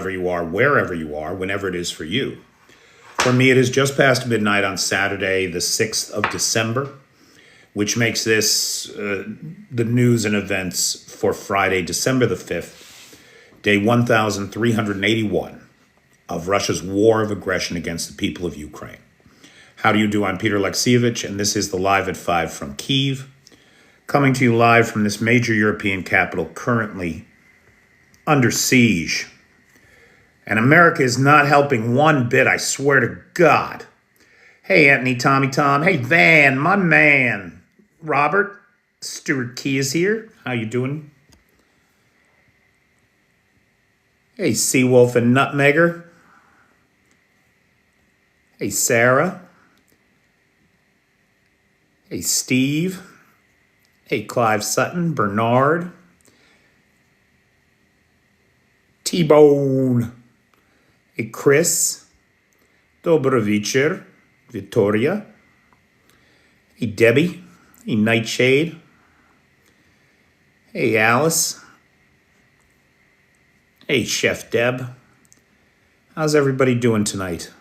you are, wherever you are, whenever it is for you. For me, it is just past midnight on Saturday, the 6th of December, which makes this the news and events for Friday, December the 5th, day 1381 of Russia's war of aggression against the people of Ukraine. How do you do? I'm Peter Alexievich, and this is the Live at 5 from Kyiv, coming to you live from this major European capital currently under siege. And America is not helping one bit, I swear to God. Hey, Anthony, Tommy, Tom. Hey, Van, my man. Robert, Stuart Key is here. How you doing? Hey, Seawolf and Nutmegger. Hey, Sarah. Hey, Steve. Hey, Clive Sutton, Bernard. T-Bone. Hey, Chris. Dobro večer. Victoria. Hey, Debbie. Hey, Nightshade. Hey, Alice. Hey, Chef Deb. How's everybody doing tonight?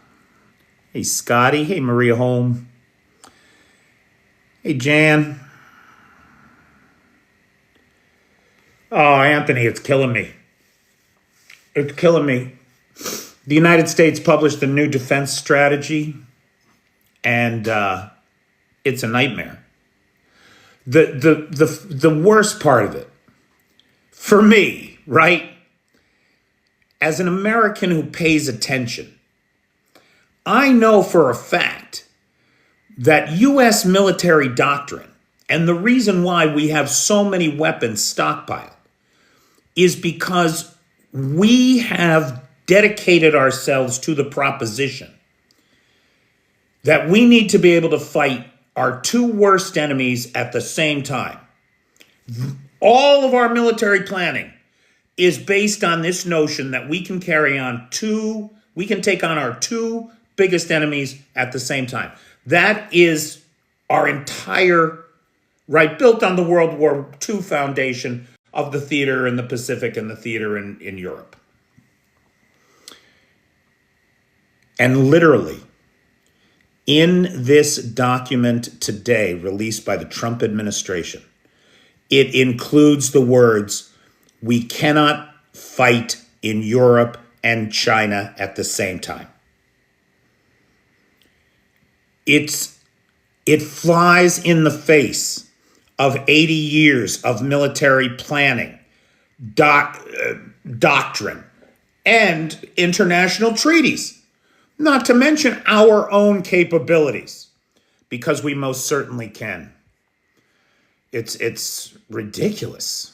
Hey, Scotty. Hey, Maria Holm. Hey, Jan. Oh, Anthony, it's killing me. It's killing me. The United States published a new defense strategy, and it's a nightmare. The worst part of it, for me, right, as an American who pays attention, I know for a fact that U.S. military doctrine, and the reason why we have so many weapons stockpiled, is because we have dedicated ourselves to the proposition that we need to be able to fight our two worst enemies at the same time. All of our military planning is based on this notion that we can take on our two biggest enemies at the same time. That is our entire, right, built on the World War II foundation of the theater in the Pacific and the theater in Europe. And literally, in this document today, released by the Trump administration, it includes the words, "We cannot fight in Europe and China at the same time." It flies in the face of 80 years of military planning, doctrine, and international treaties. Not to mention our own capabilities, because we most certainly can. It's ridiculous.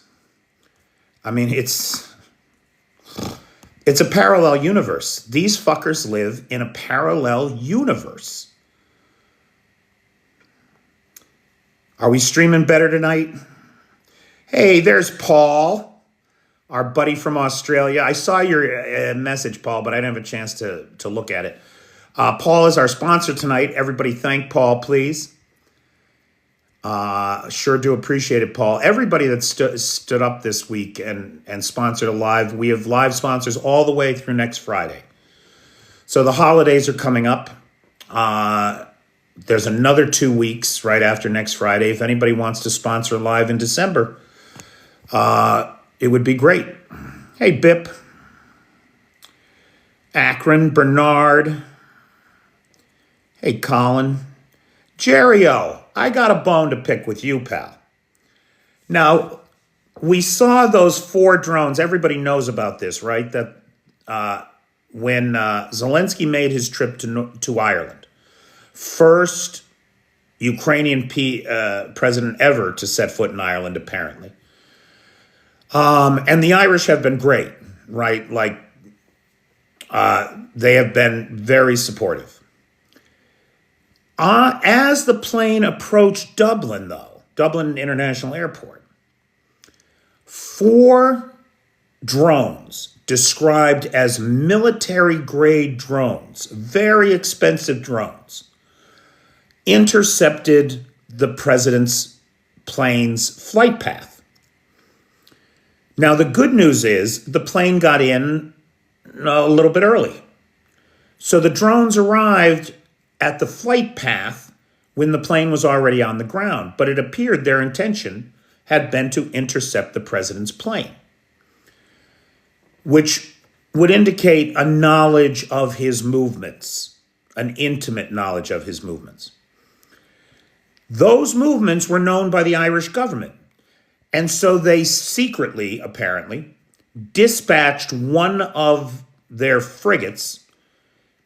I mean, it's a parallel universe. These fuckers live in a parallel universe. Are we streaming better tonight? Hey, there's Paul, our buddy from Australia. I saw your message, Paul, but I didn't have a chance to look at it. Paul is our sponsor tonight. Everybody thank Paul, please. Sure do appreciate it, Paul. Everybody that stood up this week and sponsored a live. We have live sponsors all the way through next Friday. So the holidays are coming up. There's another 2 weeks right after next Friday. If anybody wants to sponsor live in December, it would be great. Hey, Bip. Akron, Bernard. Hey, Colin. Jerry-O, I got a bone to pick with you, pal. Now, we saw those 4 drones. Everybody knows about this, right? That when Zelensky made his trip to Ireland, first Ukrainian president ever to set foot in Ireland, apparently. And the Irish have been great, right? Like, they have been very supportive. As the plane approached Dublin, though, Dublin International Airport, 4 drones described as military-grade drones, very expensive drones, intercepted the president's plane's flight path. Now, the good news is the plane got in a little bit early. So the drones arrived at the flight path when the plane was already on the ground, but it appeared their intention had been to intercept the president's plane, which would indicate a knowledge of his movements, an intimate knowledge of his movements. Those movements were known by the Irish government, and so they secretly, apparently, dispatched one of their frigates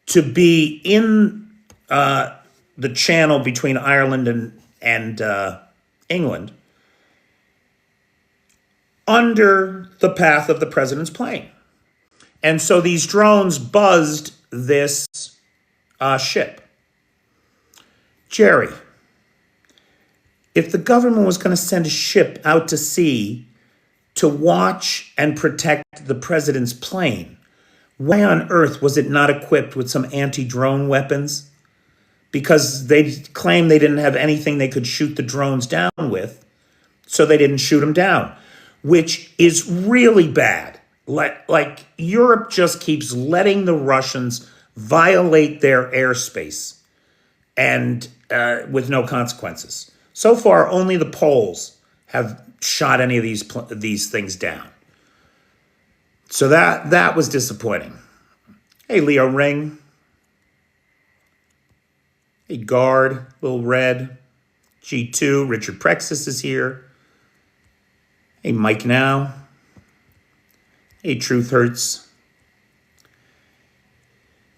to be in the channel between Ireland and England under the path of the president's plane. And so these drones buzzed this ship. Jerry, if the government was going to send a ship out to sea to watch and protect the president's plane, why on earth was it not equipped with some anti-drone weapons? Because they claim they didn't have anything they could shoot the drones down with, so they didn't shoot them down, which is really bad. Like Europe just keeps letting the Russians violate their airspace and with no consequences. So far, only the Poles have shot any of these things down. So that was disappointing. Hey, Leo Ring. Hey, Guard, Little Red. G2, Richard Prexis is here. Hey, Mike Now. Hey, Truth Hurts.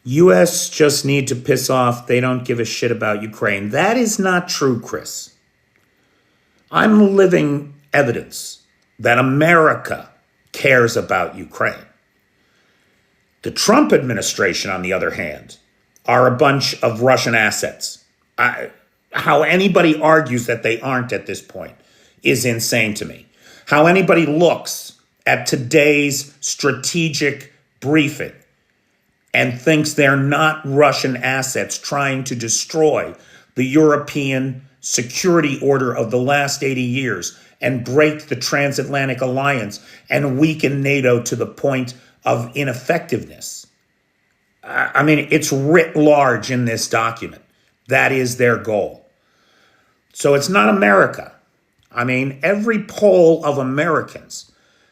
U.S. just need to piss off. They don't give a shit about Ukraine. That is not true, Chris. I'm living evidence that America cares about Ukraine. The Trump administration, on the other hand, are a bunch of Russian assets. How anybody argues that they aren't at this point is insane to me. How anybody looks at today's strategic briefing and thinks they're not Russian assets trying to destroy the European security order of the last 80 years and break the transatlantic alliance and weaken NATO to the point of ineffectiveness. I mean, it's writ large in this document. That is their goal. So it's not America. I mean, every poll of Americans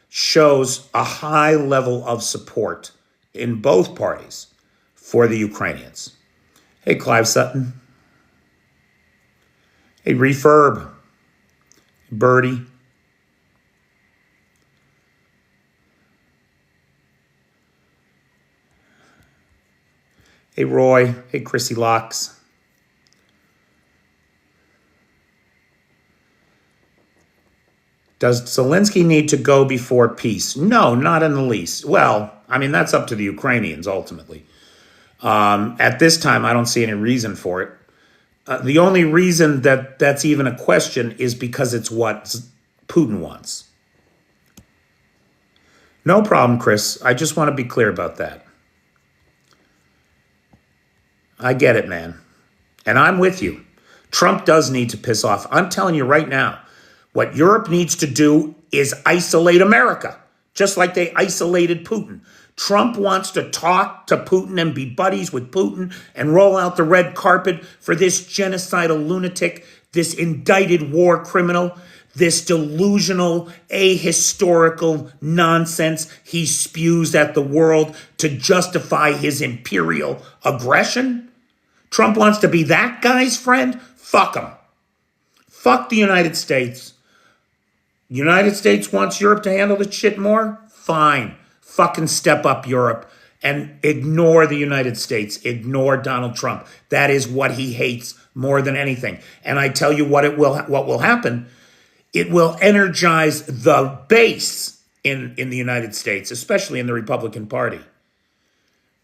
shows a high level of support in both parties for the Ukrainians. Hey, Clive Sutton. Hey, Refurb. Birdie. Hey, Roy. Hey, Chrissy Locks. Does Zelensky need to go before peace? No, not in the least. Well, I mean, that's up to the Ukrainians ultimately. At this time, I don't see any reason for it. The only reason that that's even a question is because it's what Putin wants. No problem, Chris. I just want to be clear about that. I get it, man. And I'm with you. Trump does need to piss off. I'm telling you right now, what Europe needs to do is isolate America, just like they isolated Putin. Trump wants to talk to Putin and be buddies with Putin and roll out the red carpet for this genocidal lunatic, this indicted war criminal, this delusional, ahistorical nonsense he spews at the world to justify his imperial aggression. Trump wants to be that guy's friend? Fuck him. Fuck the United States. United States wants Europe to handle the shit more? Fine. Fucking step up, Europe, and ignore the United States. Ignore Donald Trump. That is what he hates more than anything. And I tell you what will happen. It will energize the base in the United States, especially in the Republican Party,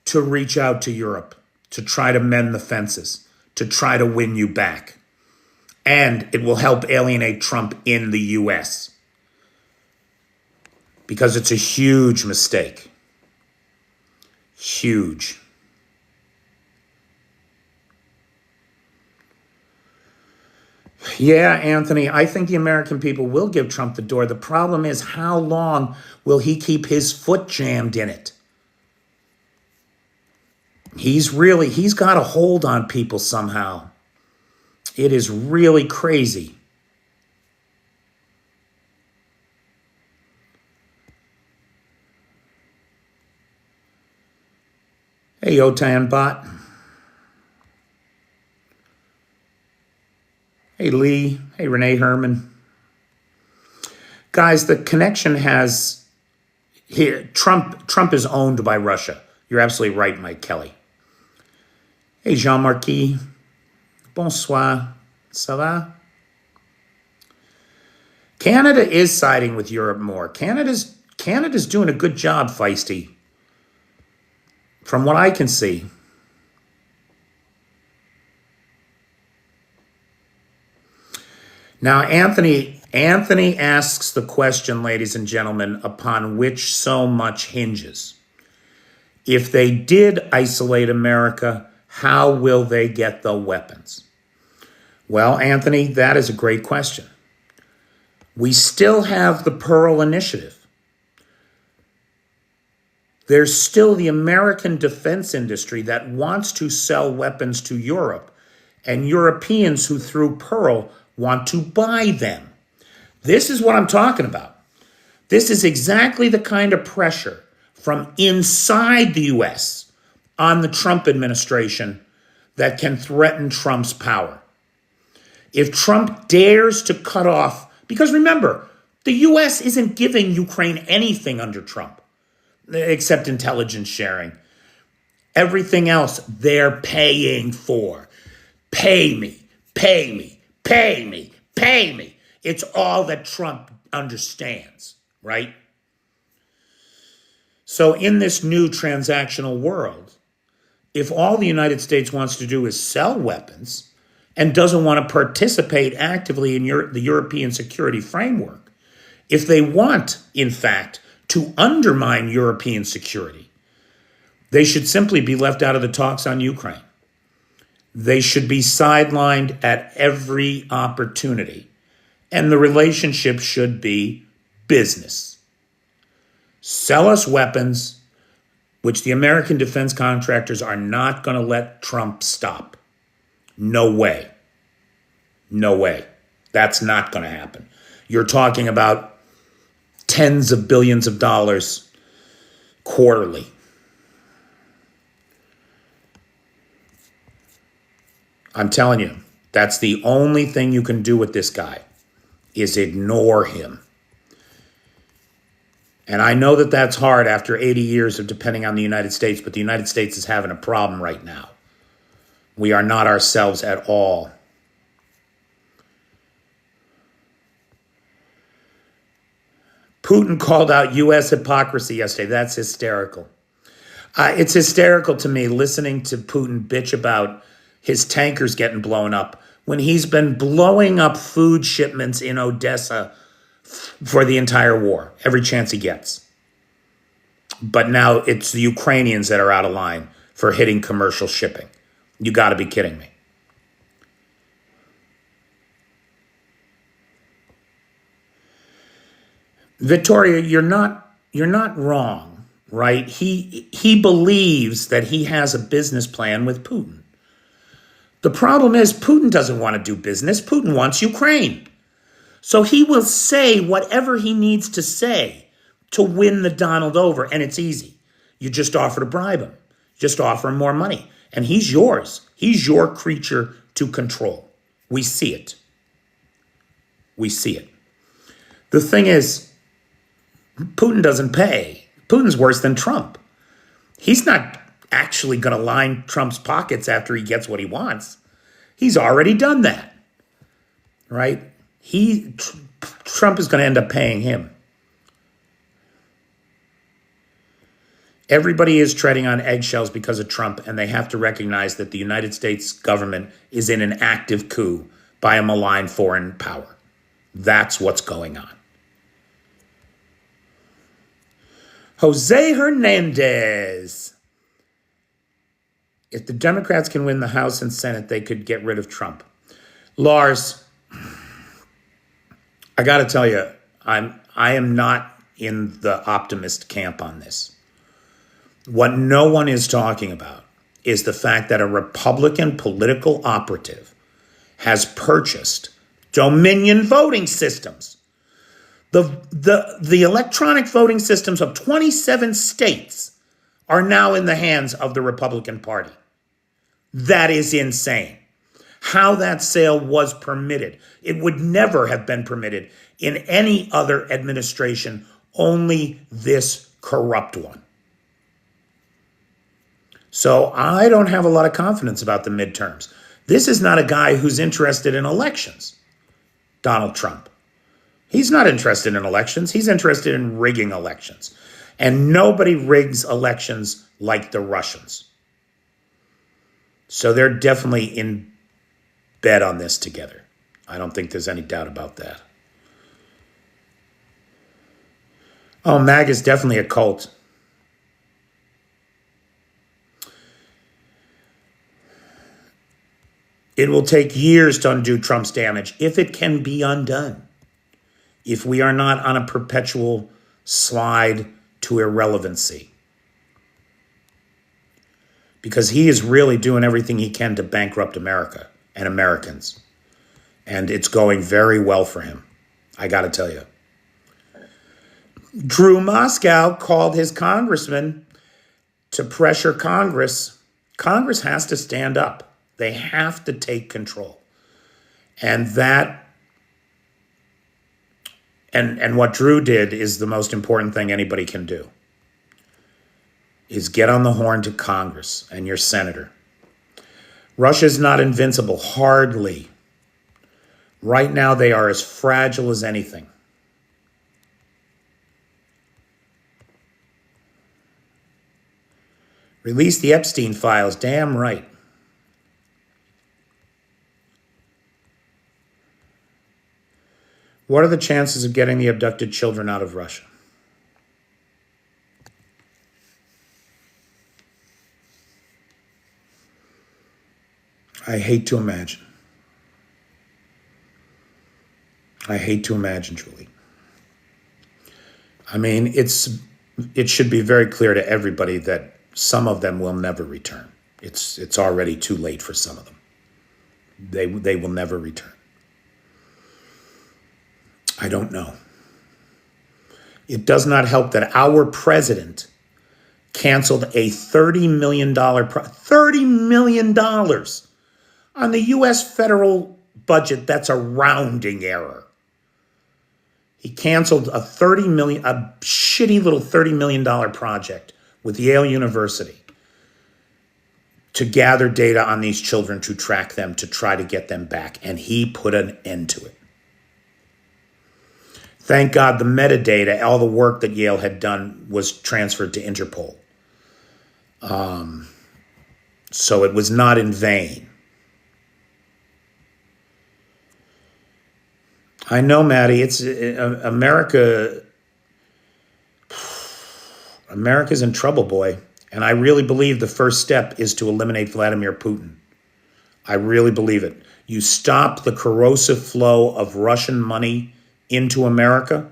to reach out to Europe, to try to mend the fences, to try to win you back. And it will help alienate Trump in the U.S. because it's a huge mistake. Huge. Yeah, Anthony, I think the American people will give Trump the door. The problem is, how long will he keep his foot jammed in it? he's got a hold on people somehow. It is really crazy. Hey, Yotan Bot. Hey, Lee. Hey, Renee Herman. Guys, the connection has here. Trump is owned by Russia. You're absolutely right, Mike Kelly. Hey, Jean-Marquis. Bonsoir. Ça va? Canada is siding with Europe more. Canada's doing a good job, Feisty. From what I can see. Now, Anthony asks the question, ladies and gentlemen, upon which so much hinges. If they did isolate America, how will they get the weapons? Well, Anthony, that is a great question. We still have the Pearl Initiative. There's still the American defense industry that wants to sell weapons to Europe, and Europeans who, through Pearl, want to buy them. This is what I'm talking about. This is exactly the kind of pressure from inside the U.S. on the Trump administration that can threaten Trump's power. If Trump dares to cut off, because remember, the U.S. isn't giving Ukraine anything under Trump, except intelligence sharing. Everything else they're paying for. Pay me, pay me, pay me, pay me. It's all that Trump understands, right? So in this new transactional world, if all the United States wants to do is sell weapons and doesn't want to participate actively in the European security framework, if they want, in fact, to undermine European security, they should simply be left out of the talks on Ukraine. They should be sidelined at every opportunity. And the relationship should be business. Sell us weapons, which the American defense contractors are not going to let Trump stop. No way. No way. That's not going to happen. You're talking about tens of billions of dollars quarterly. I'm telling you, that's the only thing you can do with this guy, is ignore him. And I know that that's hard after 80 years of depending on the United States, but the United States is having a problem right now. We are not ourselves at all. Putin called out U.S. hypocrisy yesterday. That's hysterical. It's hysterical to me listening to Putin bitch about his tankers getting blown up when he's been blowing up food shipments in Odessa for the entire war, every chance he gets. But now it's the Ukrainians that are out of line for hitting commercial shipping. You got to be kidding me. Victoria, you're not wrong, right? He believes that he has a business plan with Putin. The problem is Putin doesn't want to do business. Putin wants Ukraine. So he will say whatever he needs to say to win the Donald over, and it's easy. You just offer to bribe him. Just offer him more money, and he's yours. He's your creature to control. We see it. We see it. The thing is, Putin doesn't pay. Putin's worse than Trump. He's not actually going to line Trump's pockets after he gets what he wants. He's already done that, right? Trump is going to end up paying him. Everybody is treading on eggshells because of Trump, and they have to recognize that the United States government is in an active coup by a malign foreign power. That's what's going on. Jose Hernandez. If the Democrats can win the House and Senate, they could get rid of Trump. Lars, I got to tell you, I am not in the optimist camp on this. What no one is talking about is the fact that a Republican political operative has purchased Dominion voting systems. The electronic voting systems of 27 states are now in the hands of the Republican Party. That is insane. How that sale was permitted. It would never have been permitted in any other administration, only this corrupt one. So I don't have a lot of confidence about the midterms. This is not a guy who's interested in elections, Donald Trump. He's not interested in elections. He's interested in rigging elections. And nobody rigs elections like the Russians. So they're definitely in bed on this together. I don't think there's any doubt about that. Oh, MAGA is definitely a cult. It will take years to undo Trump's damage, if it can be undone. If we are not on a perpetual slide to irrelevancy. Because he is really doing everything he can to bankrupt America and Americans. And it's going very well for him, I got to tell you. Drew Moscow called his congressman to pressure Congress. Congress has to stand up. They have to take control. And what Drew did is the most important thing anybody can do, is get on the horn to Congress and your senator. Russia's not invincible, hardly. Right now, they are as fragile as anything. Release the Epstein files, damn right. What are the chances of getting the abducted children out of Russia? I hate to imagine. I hate to imagine, Julie. I mean, it should be very clear to everybody that some of them will never return. It's already too late for some of them. They will never return. I don't know. It does not help that our president canceled a $30 million on the U.S. federal budget. That's a rounding error. He canceled a shitty little $30 million project with Yale University to gather data on these children, to track them, to try to get them back. And he put an end to it. Thank God the metadata, all the work that Yale had done, was transferred to Interpol. So it was not in vain. I know, Maddie, it's America. America's in trouble, boy. And I really believe the first step is to eliminate Vladimir Putin. I really believe it. You stop the corrosive flow of Russian money into America,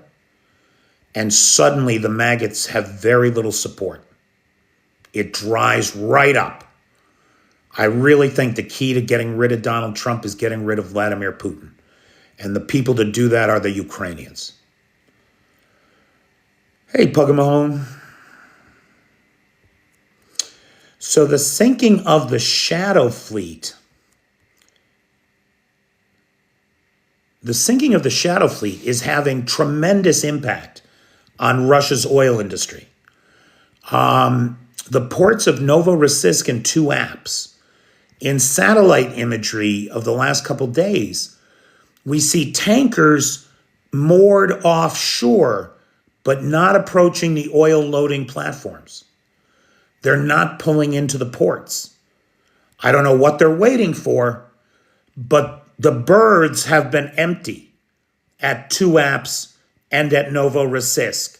and suddenly the maggots have very little support. It dries right up. I really think the key to getting rid of Donald Trump is getting rid of Vladimir Putin. And the people to do that are the Ukrainians. Hey, Pugga Mahone. So the sinking of the Shadow Fleet. The sinking of the Shadow Fleet is having tremendous impact on Russia's oil industry. The ports of Novorossiysk and Tuapse, in satellite imagery of the last couple days, we see tankers moored offshore, but not approaching the oil loading platforms. They're not pulling into the ports. I don't know what they're waiting for, but the berths have been empty at Tuapse and at Novorossiysk.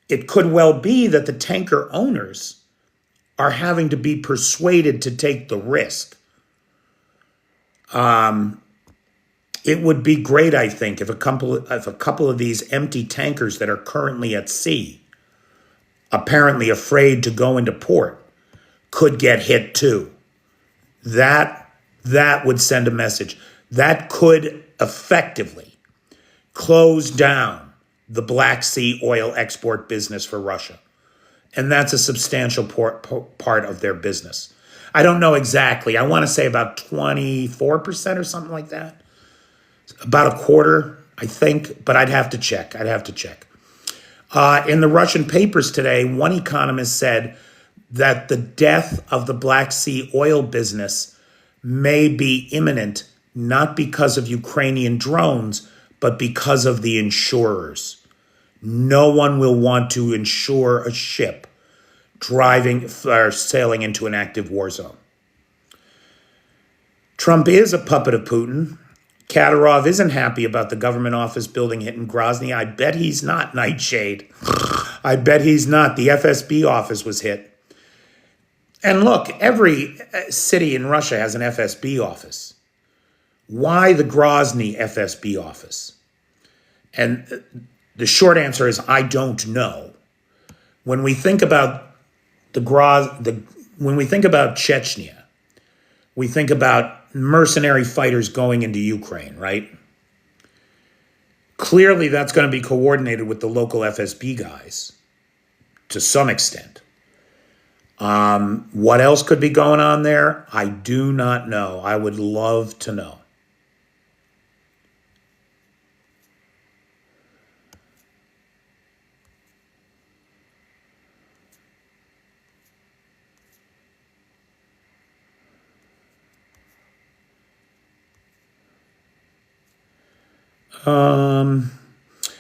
It could well be that the tanker owners are having to be persuaded to take the risk. It would be great, I think, if a couple of these empty tankers that are currently at sea, apparently afraid to go into port, could get hit too. That would send a message. That could effectively close down the Black Sea oil export business for Russia. And that's a substantial part of their business. I don't know exactly. I want to say about 24% or something like that. About a quarter, I think, but I'd have to check. In the Russian papers today, one economist said that the death of the Black Sea oil business may be imminent, not because of Ukrainian drones, but because of the insurers. No one will want to insure a ship driving or sailing into an active war zone. Trump is a puppet of Putin. Kadyrov isn't happy about the government office building hit in Grozny. I bet he's not, Nightshade. I bet he's not. The FSB office was hit. And look, every city in Russia has an FSB office. Why the Grozny FSB office? And the short answer is I don't know. When we think about when we think about Chechnya, we think about mercenary fighters going into Ukraine, right? Clearly, that's going to be coordinated with the local FSB guys to some extent. What else could be going on there? I do not know. I would love to know.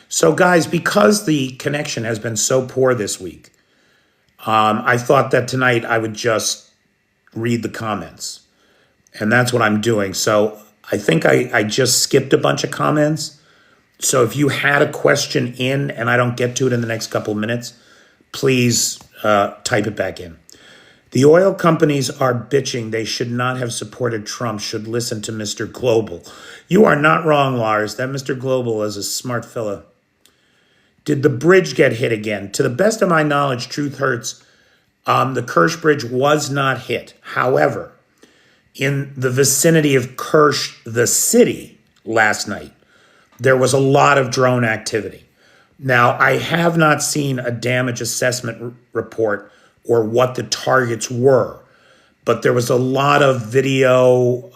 So guys, because the connection has been so poor this week, I thought that tonight I would just read the comments. And that's what I'm doing. So I think I just skipped a bunch of comments. So if you had a question in and I don't get to it in the next couple of minutes, please type it back in. The oil companies are bitching. They should not have supported Trump, should listen to Mr. Global. You are not wrong, Lars. That Mr. Global is a smart fella. Did the bridge get hit again? To the best of my knowledge, truth hurts, the Kerch Bridge was not hit. However, in the vicinity of Kerch, the city, last night, there was a lot of drone activity. Now, I have not seen a damage assessment report or what the targets were, but there was a lot of video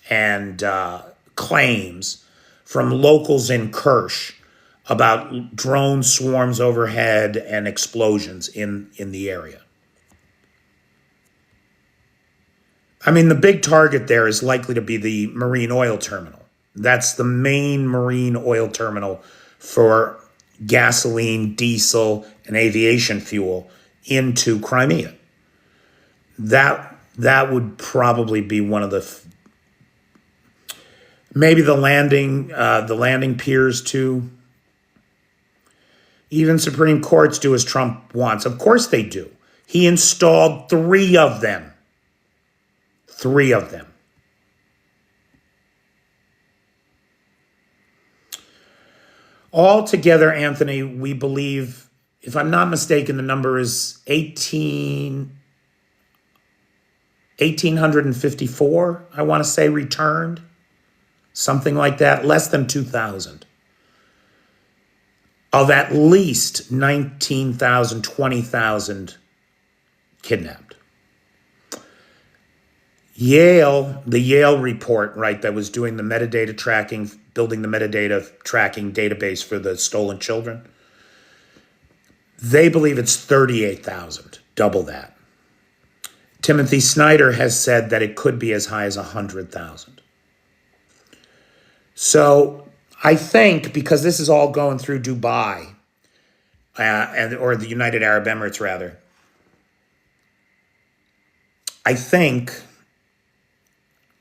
and claims from locals in Kerch about drone swarms overhead and explosions in the area. I mean, the big target there is likely to be the marine oil terminal. That's the main marine oil terminal for gasoline, diesel, and aviation fuel into Crimea. That would probably be one of the maybe the landing piers too. Even Supreme Courts do as Trump wants. Of course they do. He installed 3 of them. 3 of them. Altogether, Anthony, we believe, if I'm not mistaken, the number is 1,854, I want to say, returned. Something like that, less than 2,000. Of at least 19,000, 20,000 kidnapped. The Yale report, right, that was doing the metadata tracking, building the metadata tracking database for the stolen children, they believe it's 38,000, double that. Timothy Snyder has said that it could be as high as 100,000. So I think, because this is all going through Dubai, or the United Arab Emirates, rather, I think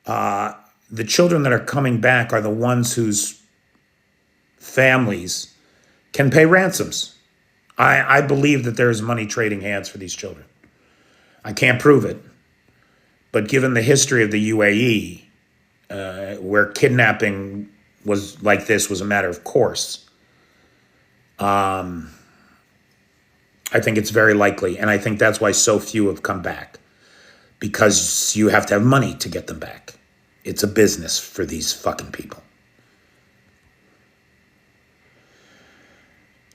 the children that are coming back are the ones whose families can pay ransoms. I believe that there is money trading hands for these children. I can't prove it, but given the history of the UAE, where kidnapping was like this was a matter of course, I think it's very likely. And I think that's why so few have come back, because you have to have money to get them back. It's a business for these fucking people.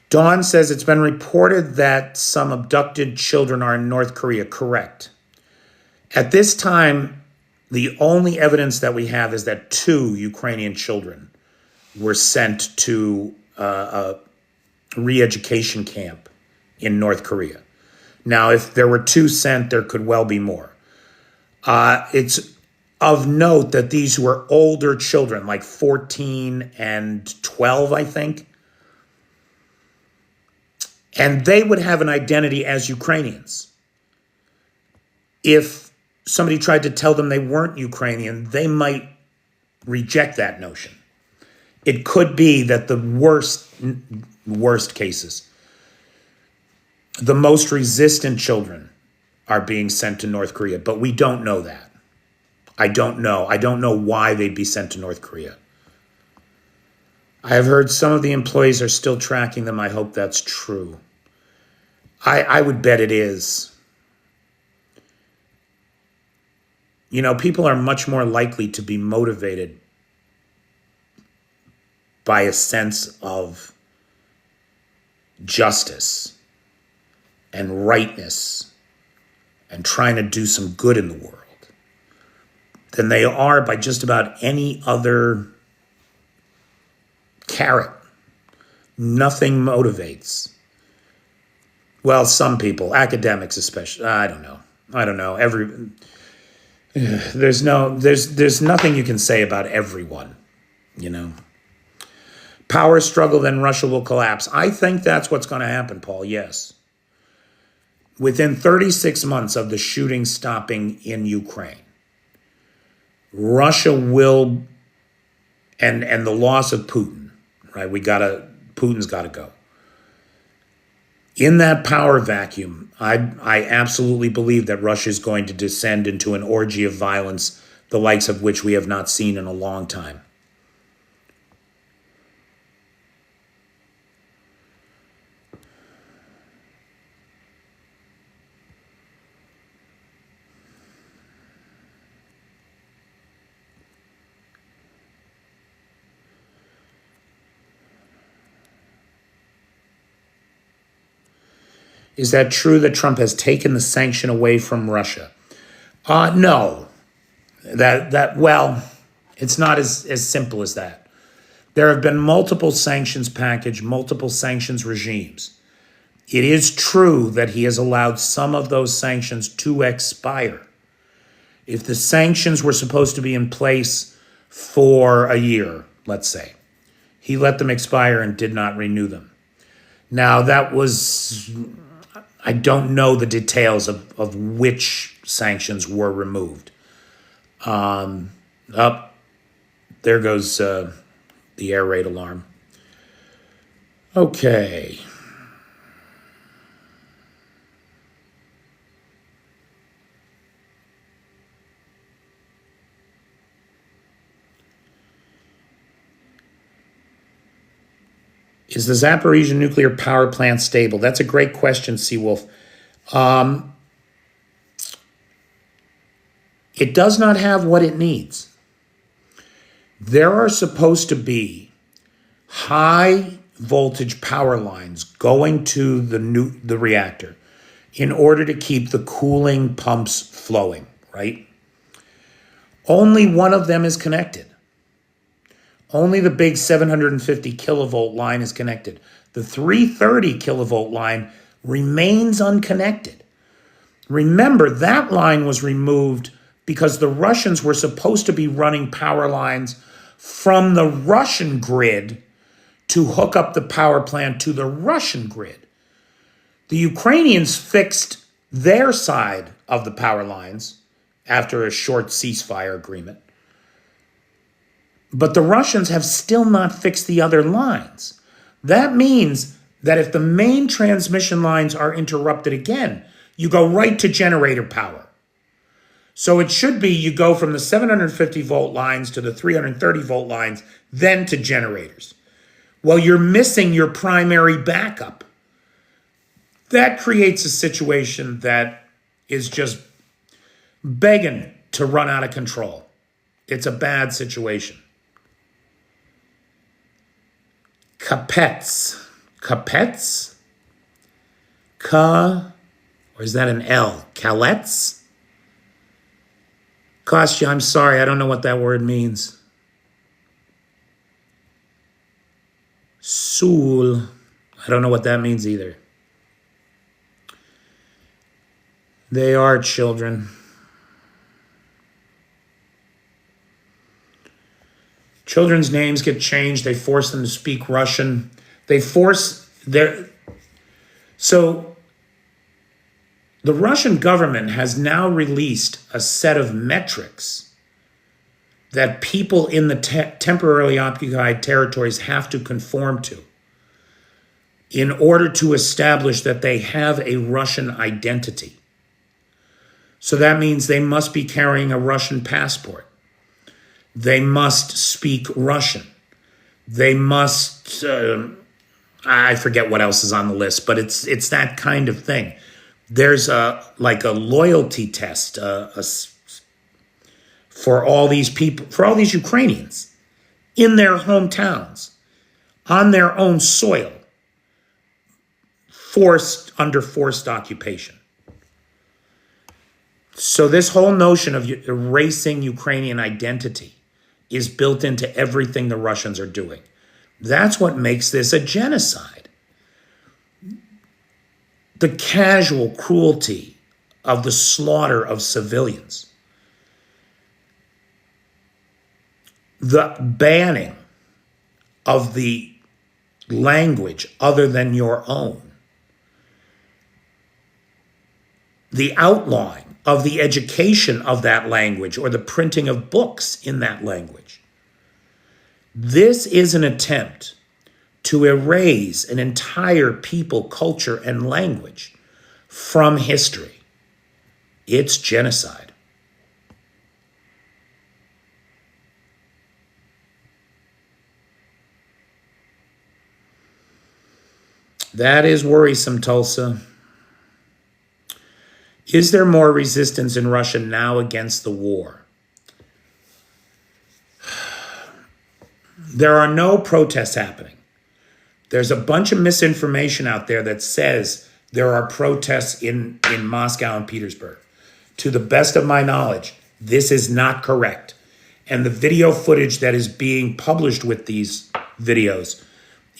Dawn says it's been reported that some abducted children are in North Korea. Correct. At this time, the only evidence that we have is that 2 Ukrainian children were sent to a re-education camp in North Korea. Now, if there were 2 sent, there could well be more. It's of note that these were older children, like 14 and 12, I think. And they would have an identity as Ukrainians. If somebody tried to tell them they weren't Ukrainian, they might reject that notion. It could be that the worst cases, the most resistant children are being sent to North Korea, but we don't know that. I don't know. I don't know why they'd be sent to North Korea. I have heard some of the employees are still tracking them. I hope that's true. I would bet it is. You know, people are much more likely to be motivated by a sense of justice and rightness and trying to do some good in the world than they are by just about any other carrot. Nothing motivates. Well, some people, academics especially. I don't know. There's nothing you can say about everyone, you know. Power struggle, then Russia will collapse. I think that's what's going to happen, Paul, yes. Within 36 months of the shooting stopping in Ukraine, Russia will, and the loss of Putin, right? Putin's got to go. In that power vacuum, I absolutely believe that Russia is going to descend into an orgy of violence, the likes of which we have not seen in a long time. Is that true that Trump has taken the sanction away from Russia? No. Well, it's not as simple as that. There have been multiple sanctions package, multiple sanctions regimes. It is true that he has allowed some of those sanctions to expire. If the sanctions were supposed to be in place for a year, let's say, he let them expire and did not renew them. Now, that was... I don't know the details of which sanctions were removed. There goes the air raid alarm. Okay. Is the Zaporizhzhia nuclear power plant stable? That's a great question, Seawolf. It does not have what it needs. There are supposed to be high voltage power lines going to the reactor in order to keep the cooling pumps flowing, right? Only one of them is connected. Only the big 750 kilovolt line is connected. The 330 kilovolt line remains unconnected. Remember, that line was removed because the Russians were supposed to be running power lines from the Russian grid to hook up the power plant to the Russian grid. The Ukrainians fixed their side of the power lines after a short ceasefire agreement. But the Russians have still not fixed the other lines. That means that if the main transmission lines are interrupted again, you go right to generator power. So it should be you go from the 750 volt lines to the 330 volt lines, then to generators. Well, you're missing your primary backup. That creates a situation that is just begging to run out of control. It's a bad situation. Kapets. Kapets? Or is that an L? Kalets? Kostya, I'm sorry, I don't know what that word means. Sul. I don't know what that means either. They are children. Children's names get changed. They force them to speak Russian. So the Russian government has now released a set of metrics that people in the temporarily occupied territories have to conform to in order to establish that they have a Russian identity. So that means they must be carrying a Russian passport. They must speak Russian. They must, I forget what else is on the list, but it's that kind of thing. There's a loyalty test for all these people, for all these Ukrainians in their hometowns, on their own soil, under forced occupation. So this whole notion of erasing Ukrainian identity is built into everything the Russians are doing. That's what makes this a genocide. The casual cruelty of the slaughter of civilians, the banning of the language other than your own, the outlawing of the education of that language or the printing of books in that language. This is an attempt to erase an entire people, culture, and language from history. It's genocide. That is worrisome, Tulsa. Is there more resistance in Russia now against the war? There are no protests happening. There's a bunch of misinformation out there that says there are protests in Moscow and Petersburg. To the best of my knowledge, this is not correct. And the video footage that is being published with these videos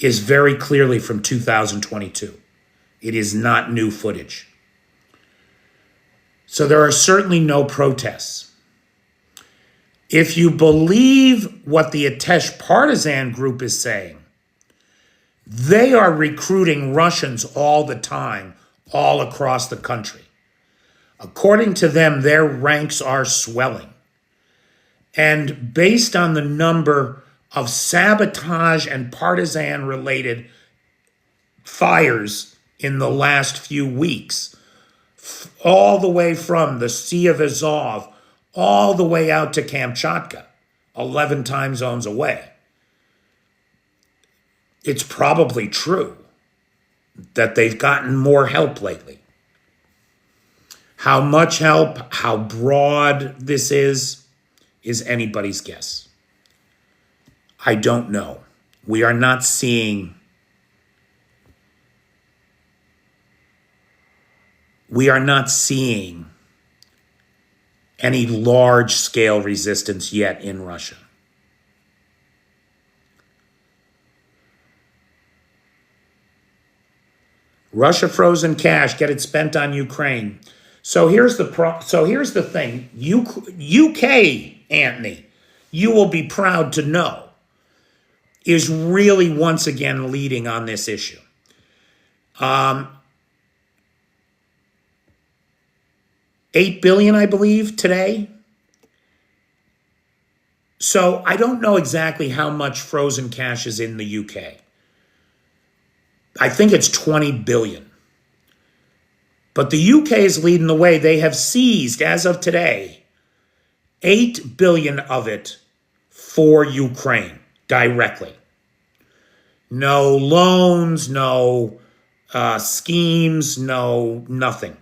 is very clearly from 2022. It is not new footage. So there are certainly no protests. If you believe what the Atesh partisan group is saying, they are recruiting Russians all the time, all across the country. According to them, their ranks are swelling. And based on the number of sabotage and partisan-related fires in the last few weeks, all the way from the Sea of Azov, all the way out to Kamchatka, 11 time zones away, it's probably true that they've gotten more help lately. How much help, how broad this is anybody's guess. I don't know. We are not seeing any large-scale resistance yet in Russia. Russia frozen cash, get it spent on Ukraine. So here's the thing. UK, Anthony, you will be proud to know, is really once again leading on this issue. $8 billion, I believe, today. So I don't know exactly how much frozen cash is in the UK. I think it's 20 billion. But the UK is leading the way. They have seized, as of today, 8 billion of it for Ukraine directly. No loans, no schemes, no, nothing.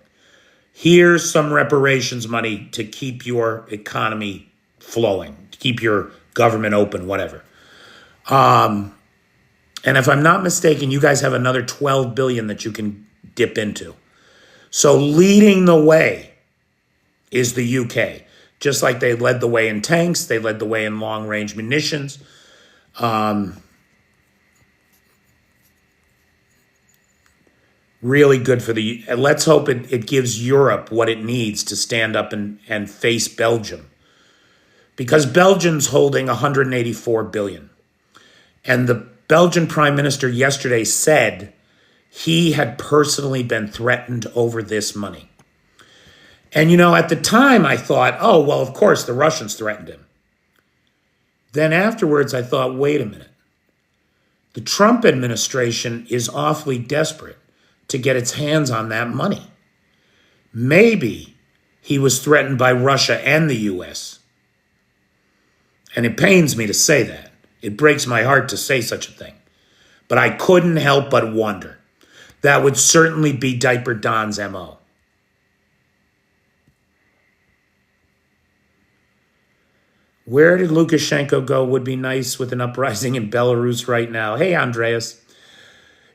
Here's some reparations money to keep your economy flowing, to keep your government open, whatever. And if I'm not mistaken, you guys have another 12 billion that you can dip into. So leading the way is the UK. Just like they led the way in tanks, they led the way in long-range munitions. Really good for the... Let's hope it gives Europe what it needs to stand up and face Belgium. Because Belgium's holding 184 billion. And the Belgian prime minister yesterday said he had personally been threatened over this money. And, at the time I thought, oh, well, of course, the Russians threatened him. Then afterwards I thought, wait a minute. The Trump administration is awfully desperate to get its hands on that money. Maybe he was threatened by Russia and the US. And it pains me to say that. It breaks my heart to say such a thing. But I couldn't help but wonder. That would certainly be Diaper Don's MO. Where did Lukashenko go would be nice with an uprising in Belarus right now. Hey, Andreas.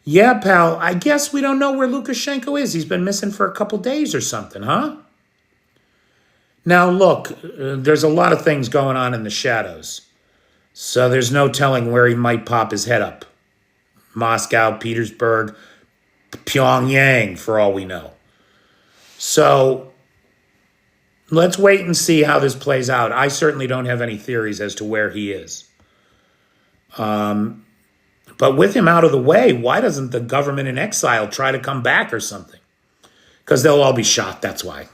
Yeah, pal, I guess we don't know where Lukashenko is. He's been missing for a couple days or something, huh? Now, look, there's a lot of things going on in the shadows. So there's no telling where he might pop his head up. Moscow, Petersburg, Pyongyang, for all we know. So let's wait and see how this plays out. I certainly don't have any theories as to where he is. But with him out of the way, why doesn't the government in exile try to come back or something? Because they'll all be shot, that's why.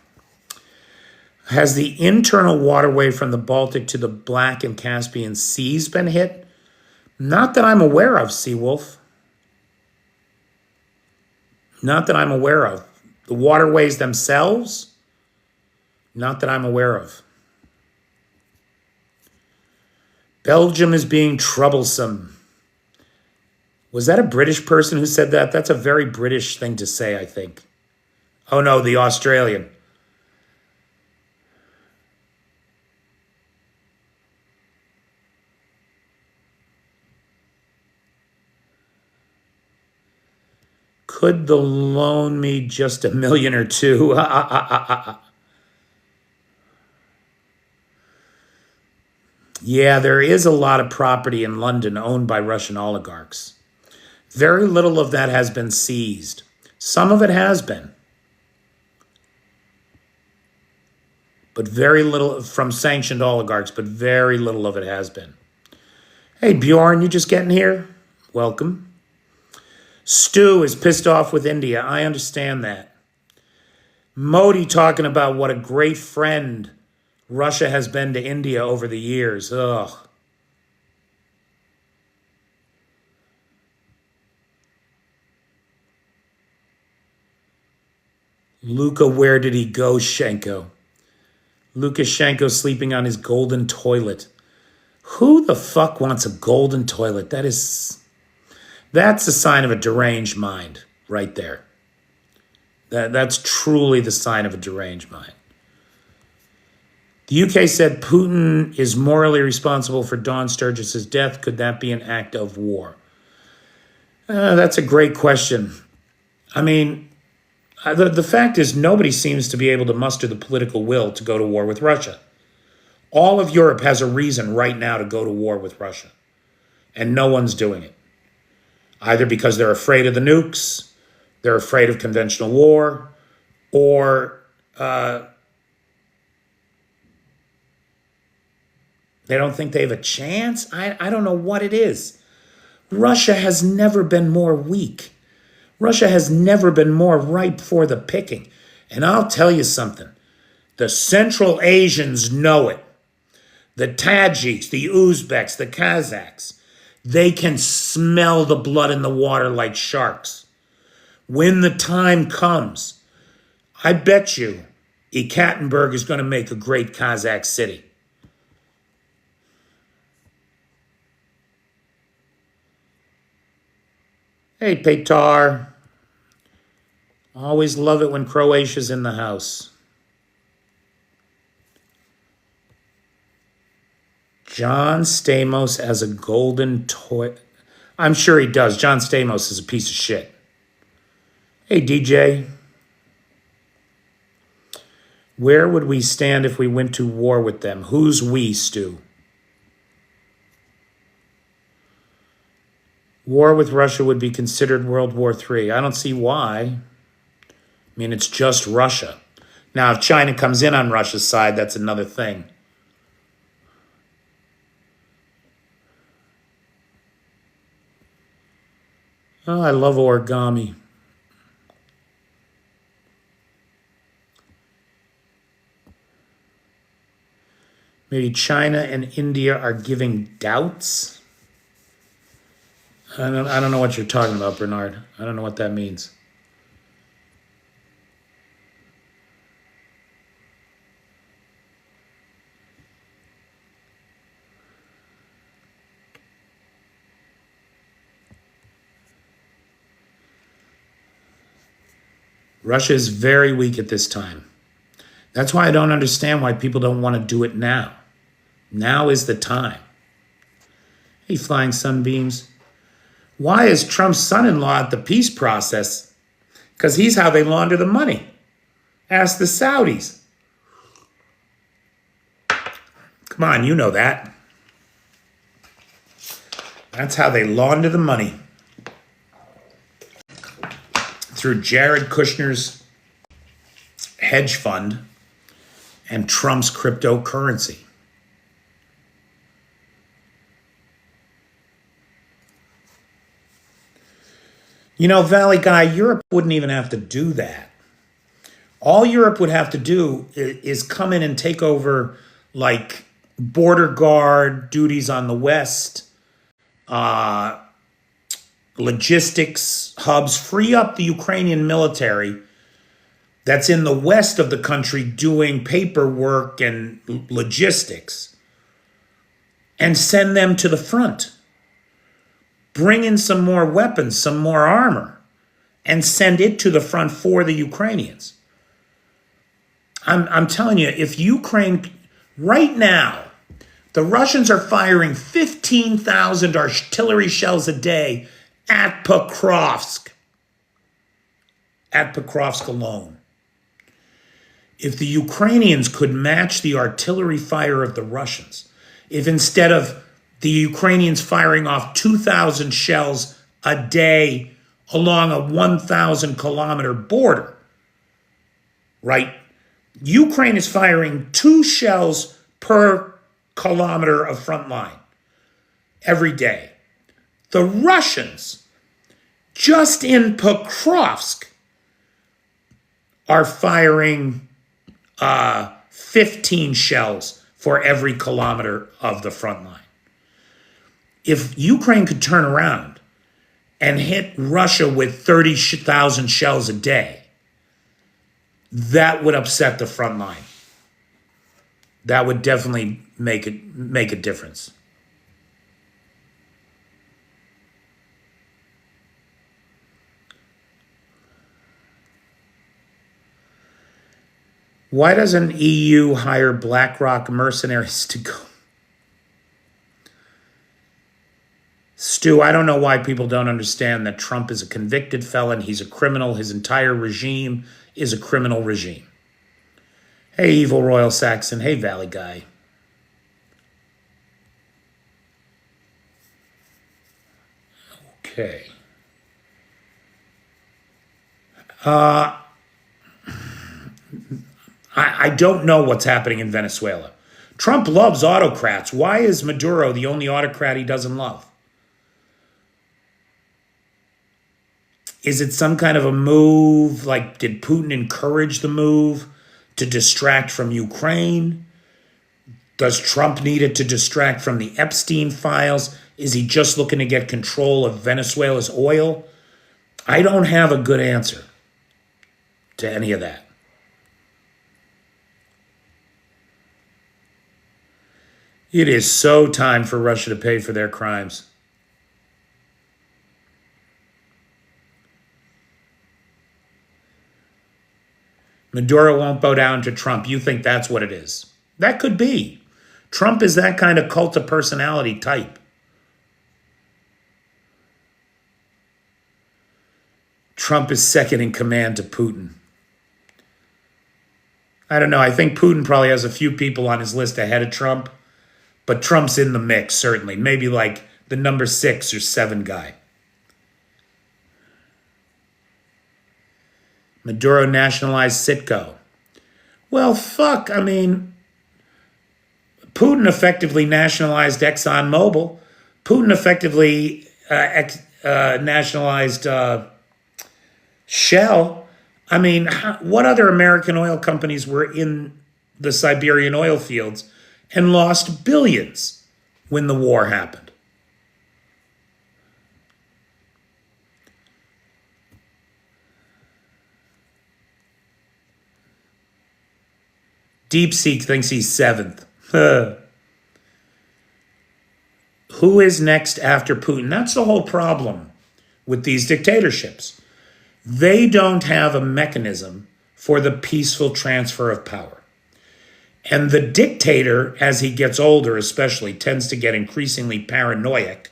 Has the internal waterway from the Baltic to the Black and Caspian Seas been hit? Not that I'm aware of, Seawolf. Not that I'm aware of. The waterways themselves? Not that I'm aware of. Belgium is being troublesome. Was that a British person who said that? That's a very British thing to say, I think. Oh no, the Australian. Could the loan me just $1 million or $2 million? Yeah, there is a lot of property in London owned by Russian oligarchs. Very little of that has been seized. Some of it has been. But very little from sanctioned oligarchs, but very little of it has been. Hey, Bjorn, you just getting here? Welcome. Stu is pissed off with India. I understand that. Modi talking about what a great friend Russia has been to India over the years. Ugh. Luka, where did he go, Shenko? Lukashenko sleeping on his golden toilet. Who the fuck wants a golden toilet? That's a sign of a deranged mind right there. That's truly the sign of a deranged mind. The UK said Putin is morally responsible for Dawn Sturgis's death. Could that be an act of war? That's a great question. I mean, the fact is nobody seems to be able to muster the political will to go to war with Russia. All of Europe has a reason right now to go to war with Russia. And no one's doing it. Either because they're afraid of the nukes, they're afraid of conventional war, or they don't think they have a chance. I don't know what it is. Russia has never been more weak. Russia has never been more ripe for the picking. And I'll tell you something. The Central Asians know it. The Tajiks, the Uzbeks, the Kazakhs, they can smell the blood in the water like sharks. When the time comes, I bet you Ekaterinburg is going to make a great Kazakh city. Hey, Petar. Always love it when Croatia's in the house. John Stamos as a golden toy. I'm sure he does. John Stamos is a piece of shit. Hey, DJ. Where would we stand if we went to war with them? Who's we, Stu? War with Russia would be considered World War III. I don't see why. I mean, it's just Russia. Now, if China comes in on Russia's side, that's another thing. Oh, I love origami. Maybe China and India are giving doubts. I don't know what you're talking about, Bernard. I don't know what that means. Russia is very weak at this time. That's why I don't understand why people don't want to do it now. Now is the time. Hey, flying sunbeams. Why is Trump's son-in-law at the peace process? Because he's how they launder the money. Ask the Saudis. Come on, you know that. That's how they launder the money. Through Jared Kushner's hedge fund and Trump's cryptocurrency. You know, Valley Guy, Europe wouldn't even have to do that. All Europe would have to do is come in and take over, like, border guard duties on the West, logistics hubs, free up the Ukrainian military that's in the west of the country doing paperwork and logistics, and send them to the front. Bring in some more weapons, some more armor, and send it to the front for the Ukrainians. I'm telling you, if Ukraine, right now, the Russians are firing 15,000 artillery shells a day at Pokrovsk. At Pokrovsk alone. If the Ukrainians could match the artillery fire of the Russians, if instead of the Ukrainians firing off 2,000 shells a day along a 1,000 kilometer border, right? Ukraine is firing 2 shells per kilometer of front line every day. The Russians, just in Pokrovsk, are firing 15 shells for every kilometer of the front line. If Ukraine could turn around and hit Russia with 30,000 shells a day, that would upset the front line. That would definitely make a difference. Why doesn't EU hire BlackRock mercenaries to go? Stu, I don't know why people don't understand that Trump is a convicted felon. He's a criminal. His entire regime is a criminal regime. Hey, Evil Royal Saxon. Hey, Valley Guy. Okay. I don't know what's happening in Venezuela. Trump loves autocrats. Why is Maduro the only autocrat he doesn't love? Is it some kind of a move? Like, did Putin encourage the move to distract from Ukraine? Does Trump need it to distract from the Epstein files? Is he just looking to get control of Venezuela's oil? I don't have a good answer to any of that. It is so time for Russia to pay for their crimes. Maduro won't bow down to Trump. You think that's what it is? That could be. Trump is that kind of cult of personality type. Trump is second in command to Putin. I don't know. I think Putin probably has a few people on his list ahead of Trump, but Trump's in the mix, certainly. Maybe like the number 6 or 7 guy. Maduro nationalized Citgo. Well, fuck. I mean, Putin effectively nationalized ExxonMobil. Putin effectively nationalized Shell. I mean, what other American oil companies were in the Siberian oil fields and lost billions when the war happened? DeepSeek thinks he's 7th. Who is next after Putin? That's the whole problem with these dictatorships. They don't have a mechanism for the peaceful transfer of power. And the dictator, as he gets older especially, tends to get increasingly paranoid.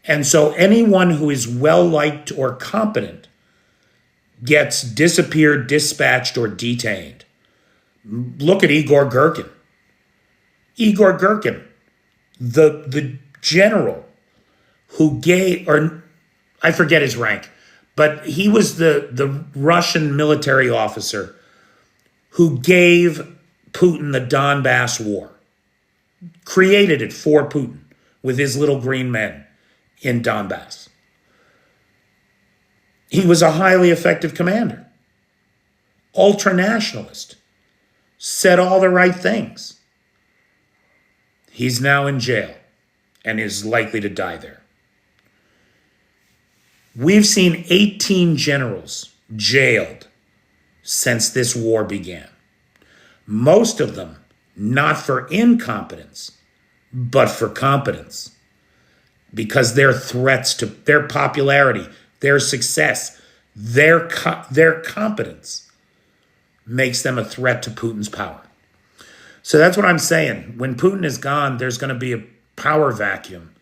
And so anyone who is well-liked or competent gets disappeared, dispatched, or detained. Look at Igor Girkin. Igor Girkin, the general who gave, or I forget his rank, but he was the Russian military officer who gave Putin the Donbass war, created it for Putin with his little green men in Donbass. He was a highly effective commander, ultra-nationalist, said all the right things. He's now in jail and is likely to die there. We've seen 18 generals jailed since this war began. Most of them not for incompetence, but for competence. Because their threats to their popularity, their success, their competence makes them a threat to Putin's power. So that's what I'm saying. When Putin is gone, there's going to be a power vacuum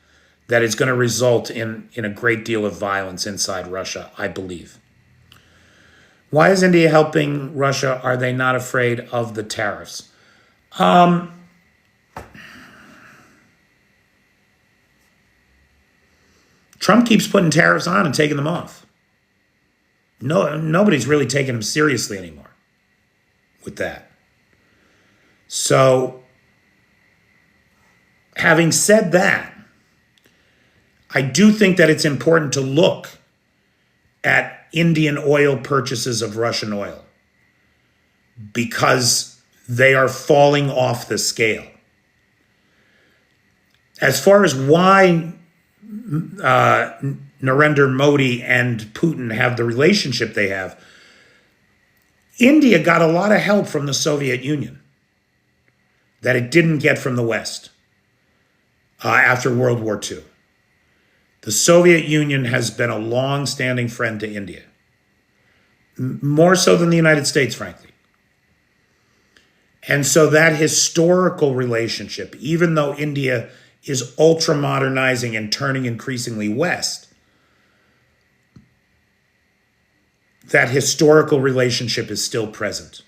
that is going to result in a great deal of violence inside Russia, I believe. Why is India helping Russia? Are they not afraid of the tariffs? Trump keeps putting tariffs on and taking them off. Nobody's really taking him seriously anymore with that. So, having said that, I do think that it's important to look at Indian oil purchases of Russian oil because they are falling off the scale. As far as why Narendra Modi and Putin have the relationship they have, India got a lot of help from the Soviet Union that it didn't get from the West after World War II. The Soviet Union has been a long-standing friend to India, more so than the United States, frankly. And so that historical relationship, even though India is ultra-modernizing and turning increasingly west, that historical relationship is still present.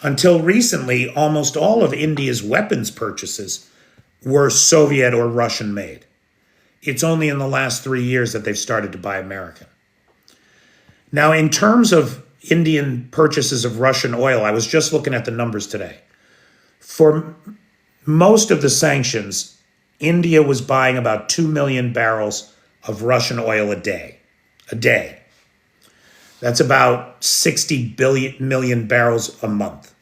Until recently, almost all of India's weapons purchases were Soviet or Russian made. It's only in the last 3 years that they've started to buy American. Now, in terms of Indian purchases of Russian oil, I was just looking at the numbers today. For most of the sanctions, India was buying about 2 million barrels of Russian oil a day. That's about 60 million barrels a month.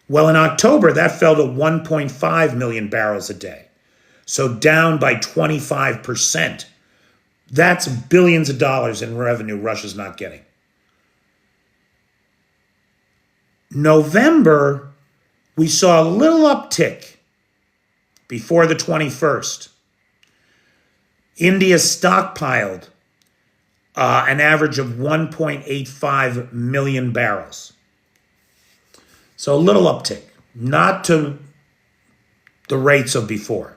Well, in October, that fell to 1.5 million barrels a day. So down by 25%. That's billions of dollars in revenue Russia's not getting. November, we saw a little uptick before the 21st. India stockpiled an average of 1.85 million barrels. So a little uptick, not to the rates of before.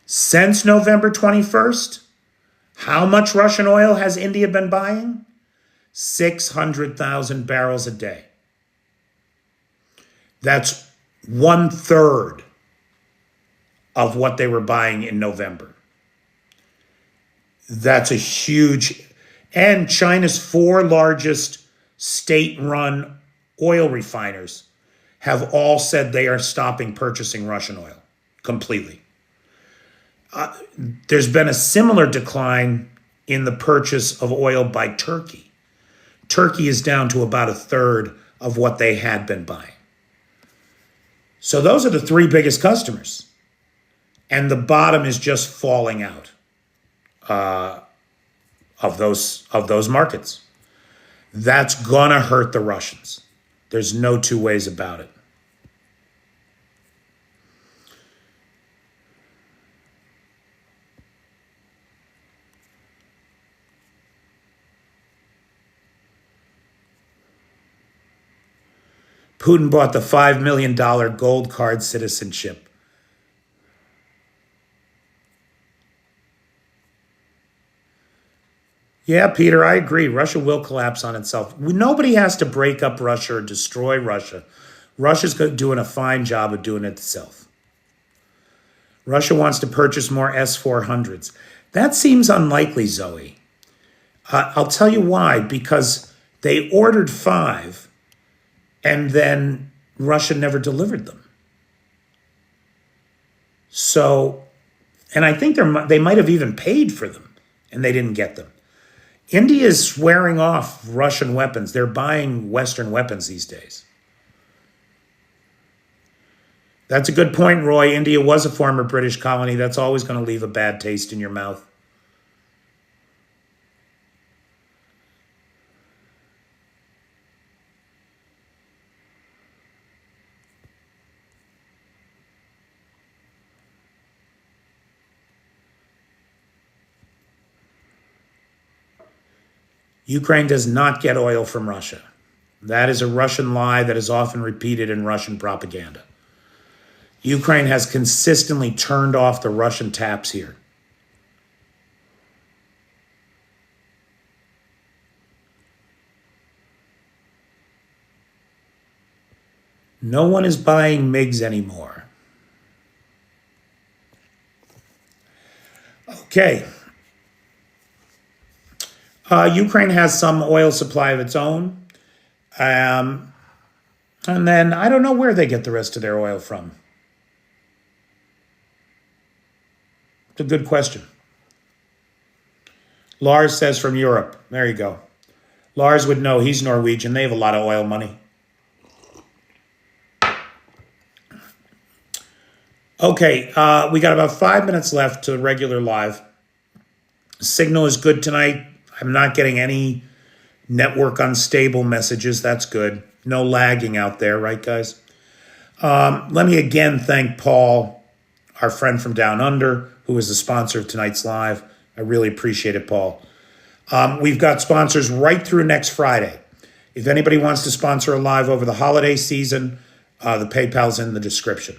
Since November 21st, how much Russian oil has India been buying? 600,000 barrels a day. That's 1/3 of what they were buying in November. That's a huge, and China's 4 largest state-run oil refiners have all said they are stopping purchasing Russian oil completely. There's been a similar decline in the purchase of oil by Turkey. Turkey is down to about 1/3 of what they had been buying. So those are the 3 biggest customers. And the bottom is just falling out of those markets. That's gonna hurt the Russians. There's no two ways about it. Putin bought the $5 million gold card citizenship. Yeah, Peter, I agree. Russia will collapse on itself. Nobody has to break up Russia or destroy Russia. Russia's doing a fine job of doing it itself. Russia wants to purchase more S-400s. That seems unlikely, Zoe. I'll tell you why. Because they ordered 5, and then Russia never delivered them. So, and I think they might have even paid for them, and they didn't get them. India is swearing off Russian weapons. They're buying Western weapons these days. That's a good point, Roy. India was a former British colony. That's always going to leave a bad taste in your mouth. Ukraine does not get oil from Russia. That is a Russian lie that is often repeated in Russian propaganda. Ukraine has consistently turned off the Russian taps here. No one is buying MiGs anymore. Okay. Ukraine has some oil supply of its own. And then I don't know where they get the rest of their oil from. It's a good question. Lars says from Europe. There you go. Lars would know. He's Norwegian. They have a lot of oil money. Okay, we got about 5 minutes left to regular live. Signal is good tonight. I'm not getting any network unstable messages. That's good. No lagging out there, right, guys? Let me again thank Paul, our friend from Down Under, who is the sponsor of tonight's live. I really appreciate it, Paul. We've got sponsors right through next Friday. If anybody wants to sponsor a live over the holiday season, the PayPal's in the description.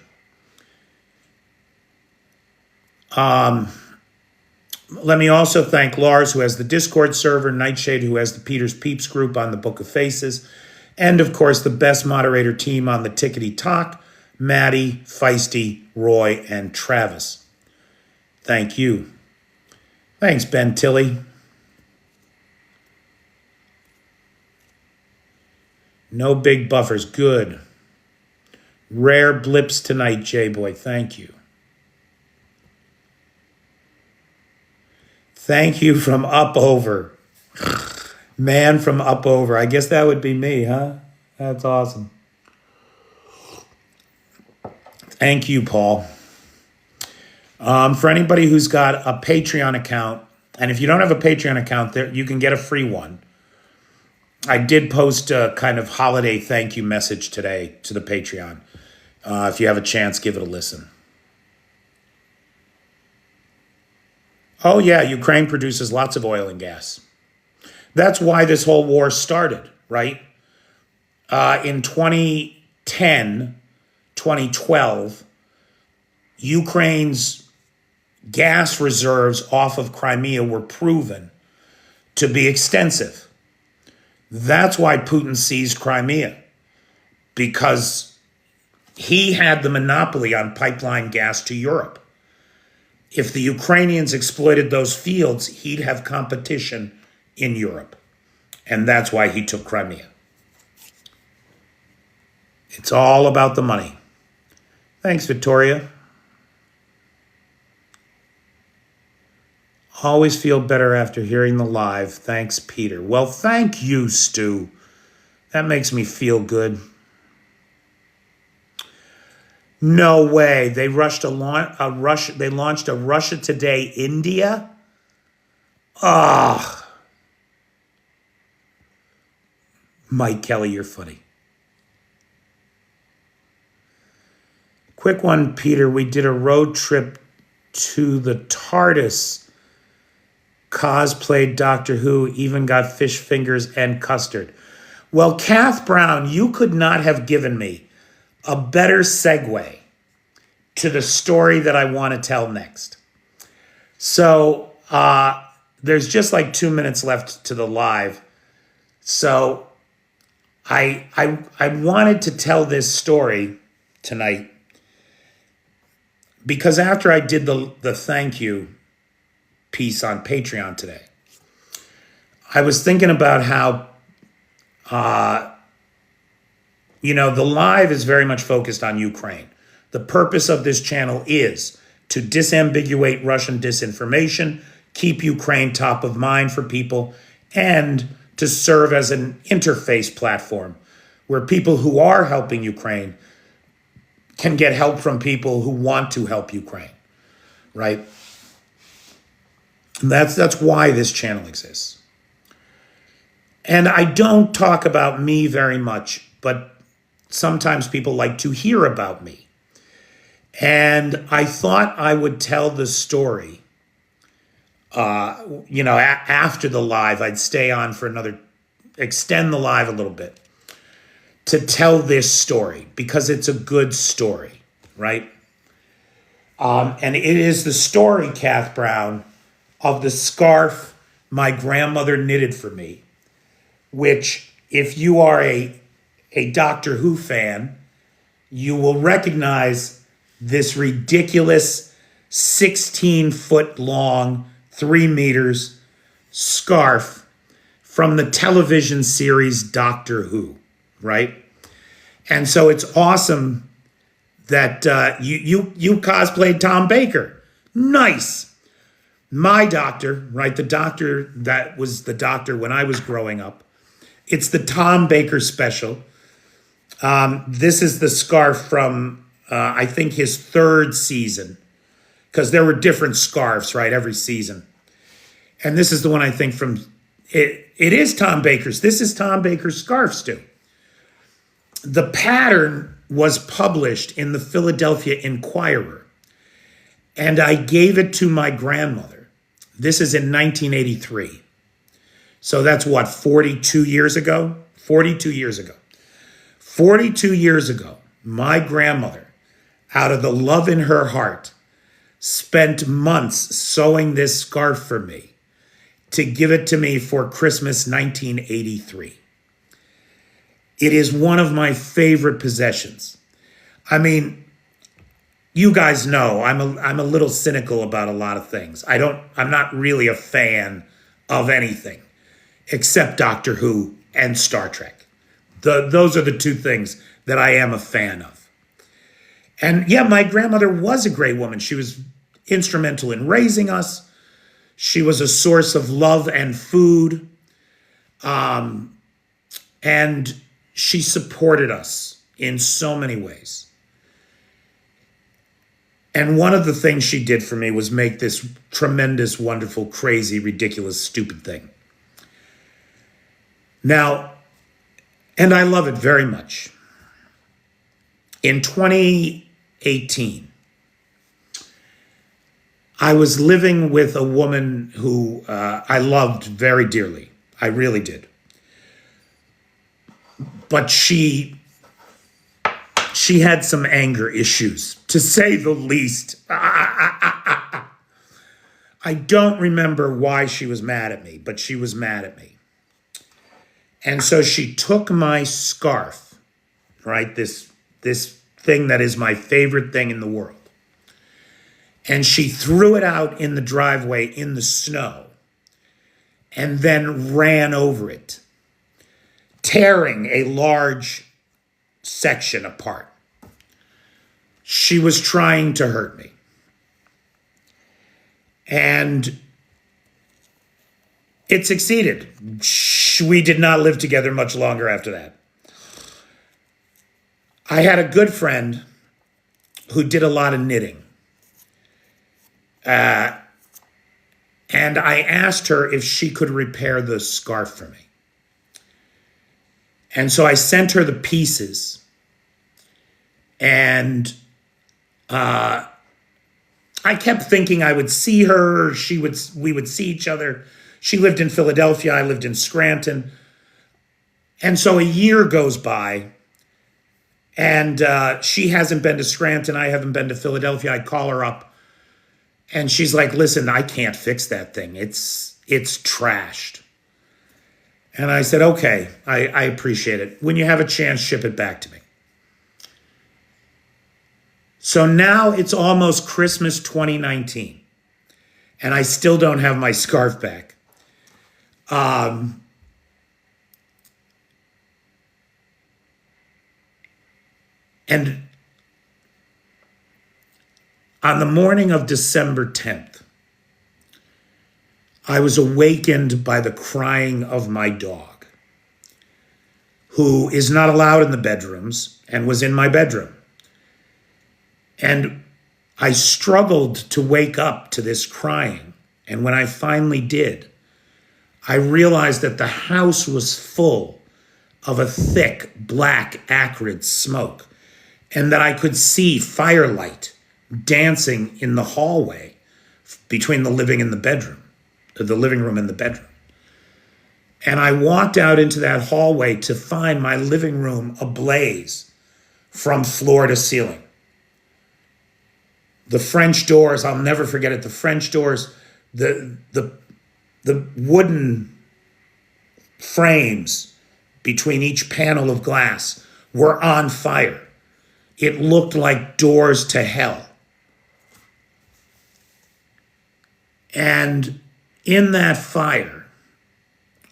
Let me also thank Lars, who has the Discord server, Nightshade, who has the Peter's Peeps group on the Book of Faces, and, of course, the best moderator team on the Tickety Talk, Maddie, Feisty, Roy, and Travis. Thank you. Thanks, Ben Tilley. No big buffers. Good. Rare blips tonight, J-Boy. Thank you. Thank you from up over. Man from up over. I guess that would be me, huh? That's awesome. Thank you, Paul. For anybody who's got a Patreon account, and if you don't have a Patreon account, there you can get a free one. I did post a kind of holiday thank you message today to the Patreon. If you have a chance, give it a listen. Oh, yeah, Ukraine produces lots of oil and gas. That's why this whole war started, right? in 2010, 2012, Ukraine's gas reserves off of Crimea were proven to be extensive. That's why Putin seized Crimea, because he had the monopoly on pipeline gas to Europe. If the Ukrainians exploited those fields, he'd have competition in Europe. And that's why he took Crimea. It's all about the money. Thanks, Victoria. Always feel better after hearing the live. Thanks, Peter. Well, thank you, Stu. That makes me feel good. No way. They launched a Russia Today India. Ah. Mike Kelly, you're funny. Quick one, Peter. We did a road trip to the TARDIS, cosplayed Doctor Who, even got fish fingers and custard. Well, Kath Brown, you could not have given me a better segue to the story that I want to tell next. So there's just like 2 minutes left to the live. So I wanted to tell this story tonight because after I did the thank you piece on Patreon today, I was thinking about how the live is very much focused on Ukraine. The purpose of this channel is to disambiguate Russian disinformation, keep Ukraine top of mind for people, and to serve as an interface platform where people who are helping Ukraine can get help from people who want to help Ukraine, right? And that's why this channel exists. And I don't talk about me very much, but sometimes people like to hear about me. And I thought I would tell the story. After the live, I'd stay on for extend the live a little bit to tell this story because it's a good story, right? And it is the story, Kath Brown, of the scarf my grandmother knitted for me, which if you are a Doctor Who fan, you will recognize this ridiculous 16-foot long, 3 meters scarf from the television series Doctor Who, right? And so it's awesome that you cosplayed Tom Baker. Nice. My doctor, right? The doctor that was the doctor when I was growing up. It's the Tom Baker special. This is the scarf from, I think, his 3rd season, because there were different scarves, right, every season. And this is the one I think from, it is Tom Baker's. This is Tom Baker's scarf, Stu. The pattern was published in the Philadelphia Inquirer, and I gave it to my grandmother. This is in 1983. So that's what, 42 years ago? 42 years ago. 42 years ago, my grandmother, out of the love in her heart, spent months sewing this scarf for me to give it to me for Christmas 1983. It is one of my favorite possessions. I mean, you guys know I'm a little cynical about a lot of things. I'm not really a fan of anything except Doctor Who and Star Trek. Those are the 2 things that I am a fan of. And yeah, my grandmother was a great woman. She was instrumental in raising us. She was a source of love and food. And she supported us in so many ways. And one of the things she did for me was make this tremendous, wonderful, crazy, ridiculous, stupid thing. Now, and I love it very much. In 2018, I was living with a woman who I loved very dearly. I really did. but she had some anger issues, to say the least. I don't remember why she was mad at me, but she was mad at me. And so she took my scarf, right? This thing that is my favorite thing in the world. And she threw it out in the driveway in the snow and then ran over it, tearing a large section apart. She was trying to hurt me. And it succeeded. We did not live together much longer after that. I had a good friend who did a lot of knitting. And I asked her if she could repair the scarf for me. And so I sent her the pieces. And I kept thinking I would see her, we would see each other. She lived in Philadelphia, I lived in Scranton. And so a year goes by, and she hasn't been to Scranton, I haven't been to Philadelphia. I call her up, and she's like, listen, I can't fix that thing. It's trashed. And I said, okay, I appreciate it. When you have a chance, ship it back to me. So now it's almost Christmas 2019, and I still don't have my scarf back. And on the morning of December 10th, I was awakened by the crying of my dog, who is not allowed in the bedrooms and was in my bedroom. And I struggled to wake up to this crying. And when I finally did, I realized that the house was full of a thick, black, acrid smoke, and that I could see firelight dancing in the hallway between the living room and the bedroom. And I walked out into that hallway to find my living room ablaze from floor to ceiling. The French doors, I'll never forget it, the French doors, the wooden frames between each panel of glass were on fire. It looked like doors to hell. And in that fire,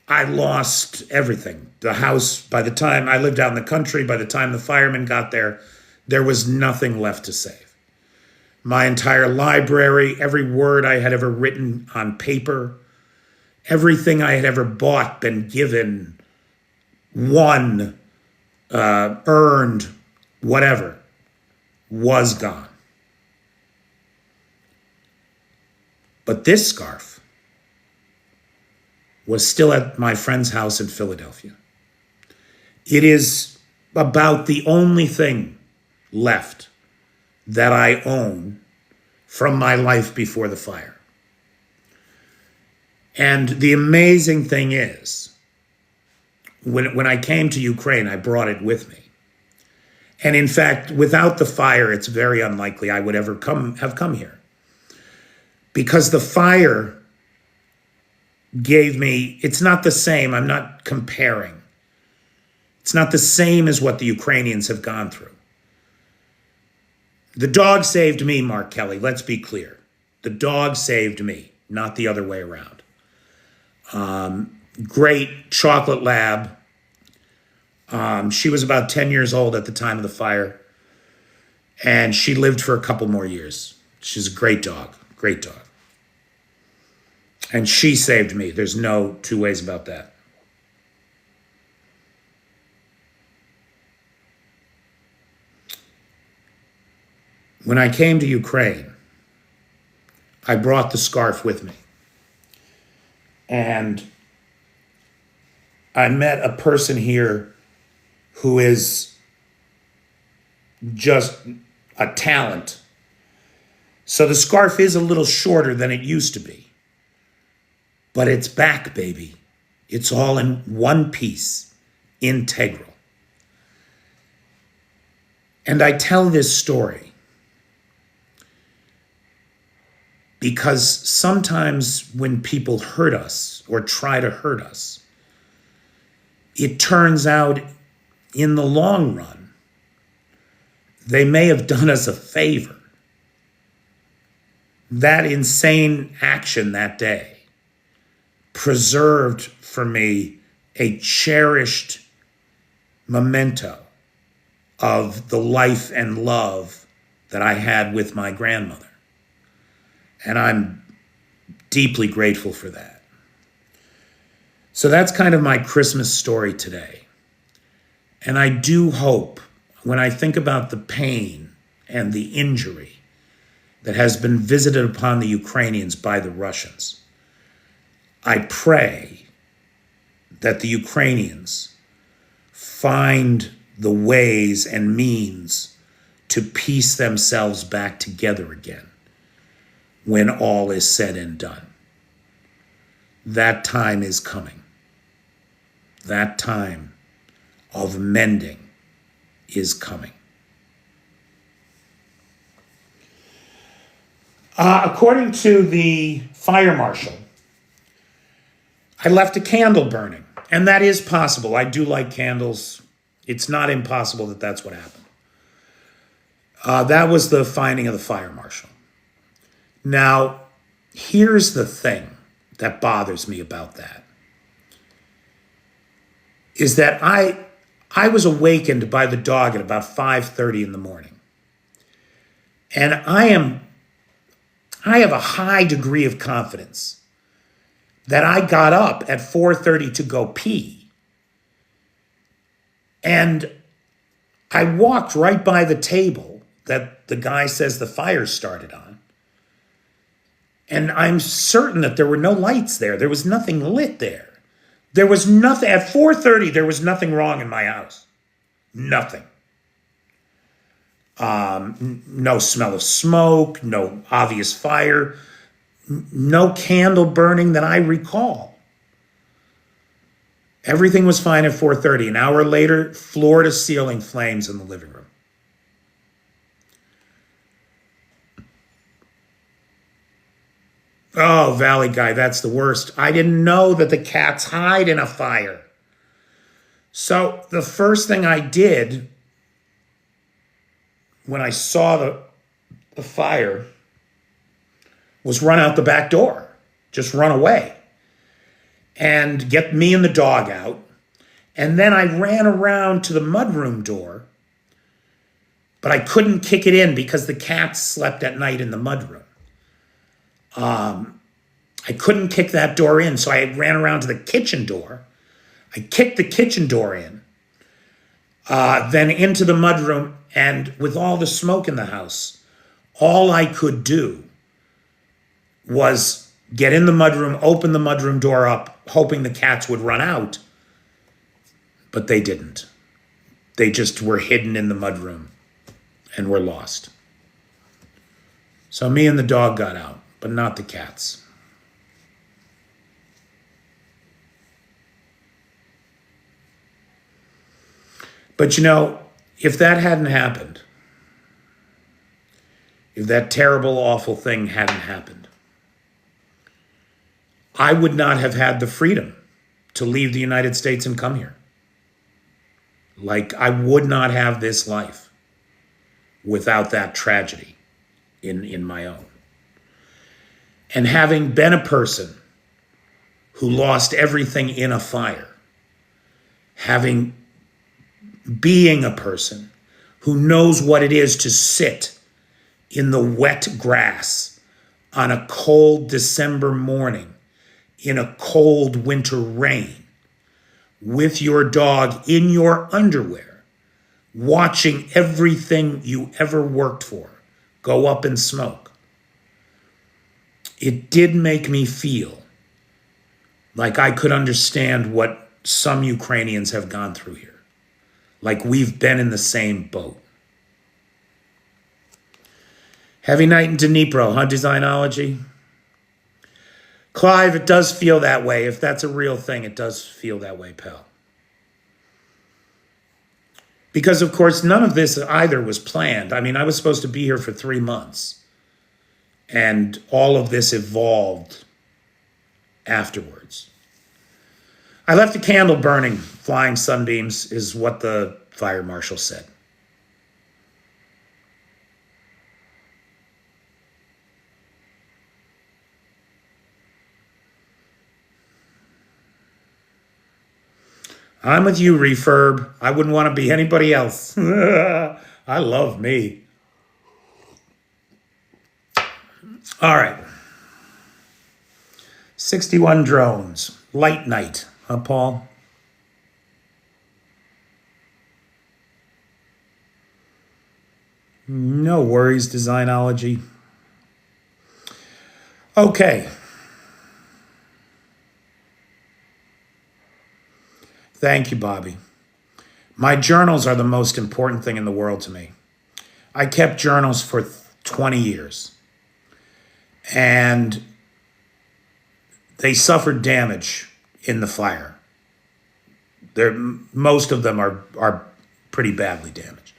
I lost everything. The house, by the time I lived out in the country, by the time the firemen got there, there was nothing left to save. My entire library, every word I had ever written on paper, everything I had ever bought, been given, won, earned, whatever, was gone. But this scarf was still at my friend's house in Philadelphia. It is about the only thing left that I own from my life before the fire. And the amazing thing is, when I came to Ukraine, I brought it with me. And in fact, without the fire, it's very unlikely I would ever have come here. Because the fire gave me, it's not the same, I'm not comparing. It's not the same as what the Ukrainians have gone through. The dog saved me, Mark Kelly, let's be clear. The dog saved me, not the other way around. Great chocolate lab. She was about 10 years old at the time of the fire, and she lived for a couple more years. She's a great dog, great dog. And she saved me. There's no two ways about that. When I came to Ukraine, I brought the scarf with me. And I met a person here who is just a talent. So the scarf is a little shorter than it used to be. But it's back, baby. It's all in one piece, integral. And I tell this story because sometimes when people hurt us or try to hurt us, it turns out in the long run, they may have done us a favor. That insane action that day preserved for me a cherished memento of the life and love that I had with my grandmother. And I'm deeply grateful for that. So that's kind of my Christmas story today. And I do hope, when I think about the pain and the injury that has been visited upon the Ukrainians by the Russians, I pray that the Ukrainians find the ways and means to piece themselves back together again when all is said and done. That time is coming. That time of mending is coming. According to the fire marshal, I left a candle burning, and that is possible. I do like candles. It's not impossible that that's what happened. That was the finding of the fire marshal. Now, here's the thing that bothers me about that, is that I was awakened by the dog at about 5:30 in the morning. And I have a high degree of confidence that I got up at 4:30 to go pee. And I walked right by the table that the guy says the fire started on. And I'm certain that there were no lights there. There was nothing lit there. There was nothing, at 4:30, there was nothing wrong in my house. Nothing. No smell of smoke, no obvious fire, no candle burning that I recall. Everything was fine at 4:30. An hour later, floor to ceiling flames in the living room. Oh, Valley Guy, that's the worst. I didn't know that the cats hide in a fire. So the first thing I did when I saw the fire was run out the back door, just run away and get me and the dog out. And then I ran around to the mudroom door, but I couldn't kick it in because the cats slept at night in the mudroom. I couldn't kick that door in, so I ran around to the kitchen door. I kicked the kitchen door in, then into the mudroom, and with all the smoke in the house, all I could do was get in the mudroom, open the mudroom door up, hoping the cats would run out, but they didn't. They just were hidden in the mudroom and were lost. So me and the dog got out, but not the cats. But you know, if that hadn't happened, if that terrible, awful thing hadn't happened, I would not have had the freedom to leave the United States and come here. Like, I would not have this life without that tragedy in my own. And having been a person who lost everything in a fire, being a person who knows what it is to sit in the wet grass on a cold December morning in a cold winter rain with your dog in your underwear, watching everything you ever worked for go up in smoke. It did make me feel like I could understand what some Ukrainians have gone through here. Like we've been in the same boat. Heavy night in Dnipro, huh, Designology? Clive, it does feel that way. If that's a real thing, it does feel that way, pal. Because, of course, none of this either was planned. I mean, I was supposed to be here for 3 months, and all of this evolved afterwards. I left a candle burning, flying sunbeams, is what the fire marshal said. I'm with you, Refurb. I wouldn't want to be anybody else. I love me. All right. 61 drones. Light night. Huh, Paul? No worries, Designology. Okay. Thank you, Bobby. My journals are the most important thing in the world to me. I kept journals for 20 years, and they suffered damage in the fire. Most of them are pretty badly damaged.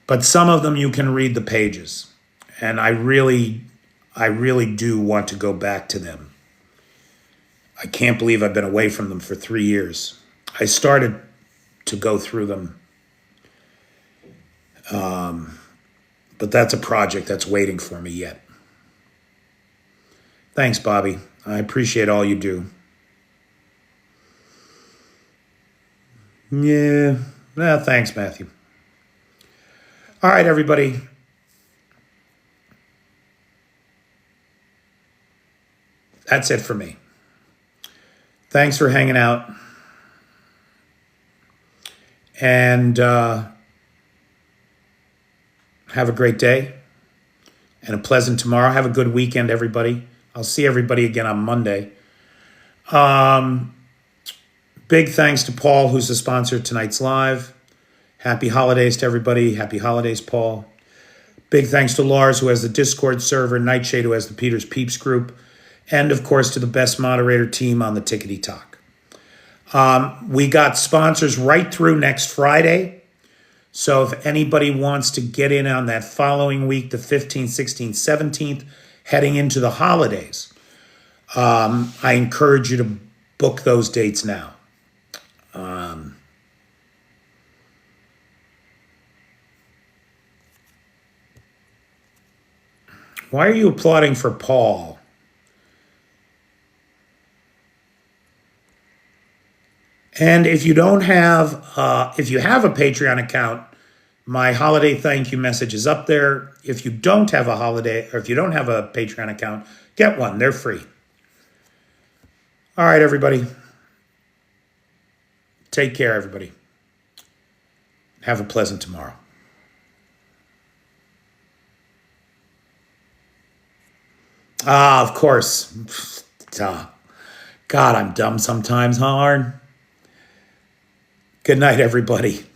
But some of them you can read the pages, and I really do want to go back to them. I can't believe I've been away from them for 3 years. I started to go through them, but that's a project that's waiting for me yet. Thanks, Bobby. I appreciate all you do. Yeah. Well, thanks, Matthew. All right, everybody. That's it for me. Thanks for hanging out. And have a great day and a pleasant tomorrow. Have a good weekend, everybody. I'll see everybody again on Monday. Big thanks to Paul, who's the sponsor of tonight's live. Happy holidays to everybody. Happy holidays, Paul. Big thanks to Lars, who has the Discord server, Nightshade, who has the Peter's Peeps group, and, of course, to the best moderator team on the Tickety Talk. We got sponsors right through next Friday. So if anybody wants to get in on that following week, the 15th, 16th, 17th, heading into the holidays, I encourage you to book those dates now. Why are you applauding for Paul? And if you don't have, if you have a Patreon account, my holiday thank you message is up there. If you don't have a holiday, or if you don't have a Patreon account, get one. They're free. All right, everybody. Take care, everybody. Have a pleasant tomorrow. Of course. Duh. God, I'm dumb sometimes, huh, Arn? Good night, everybody.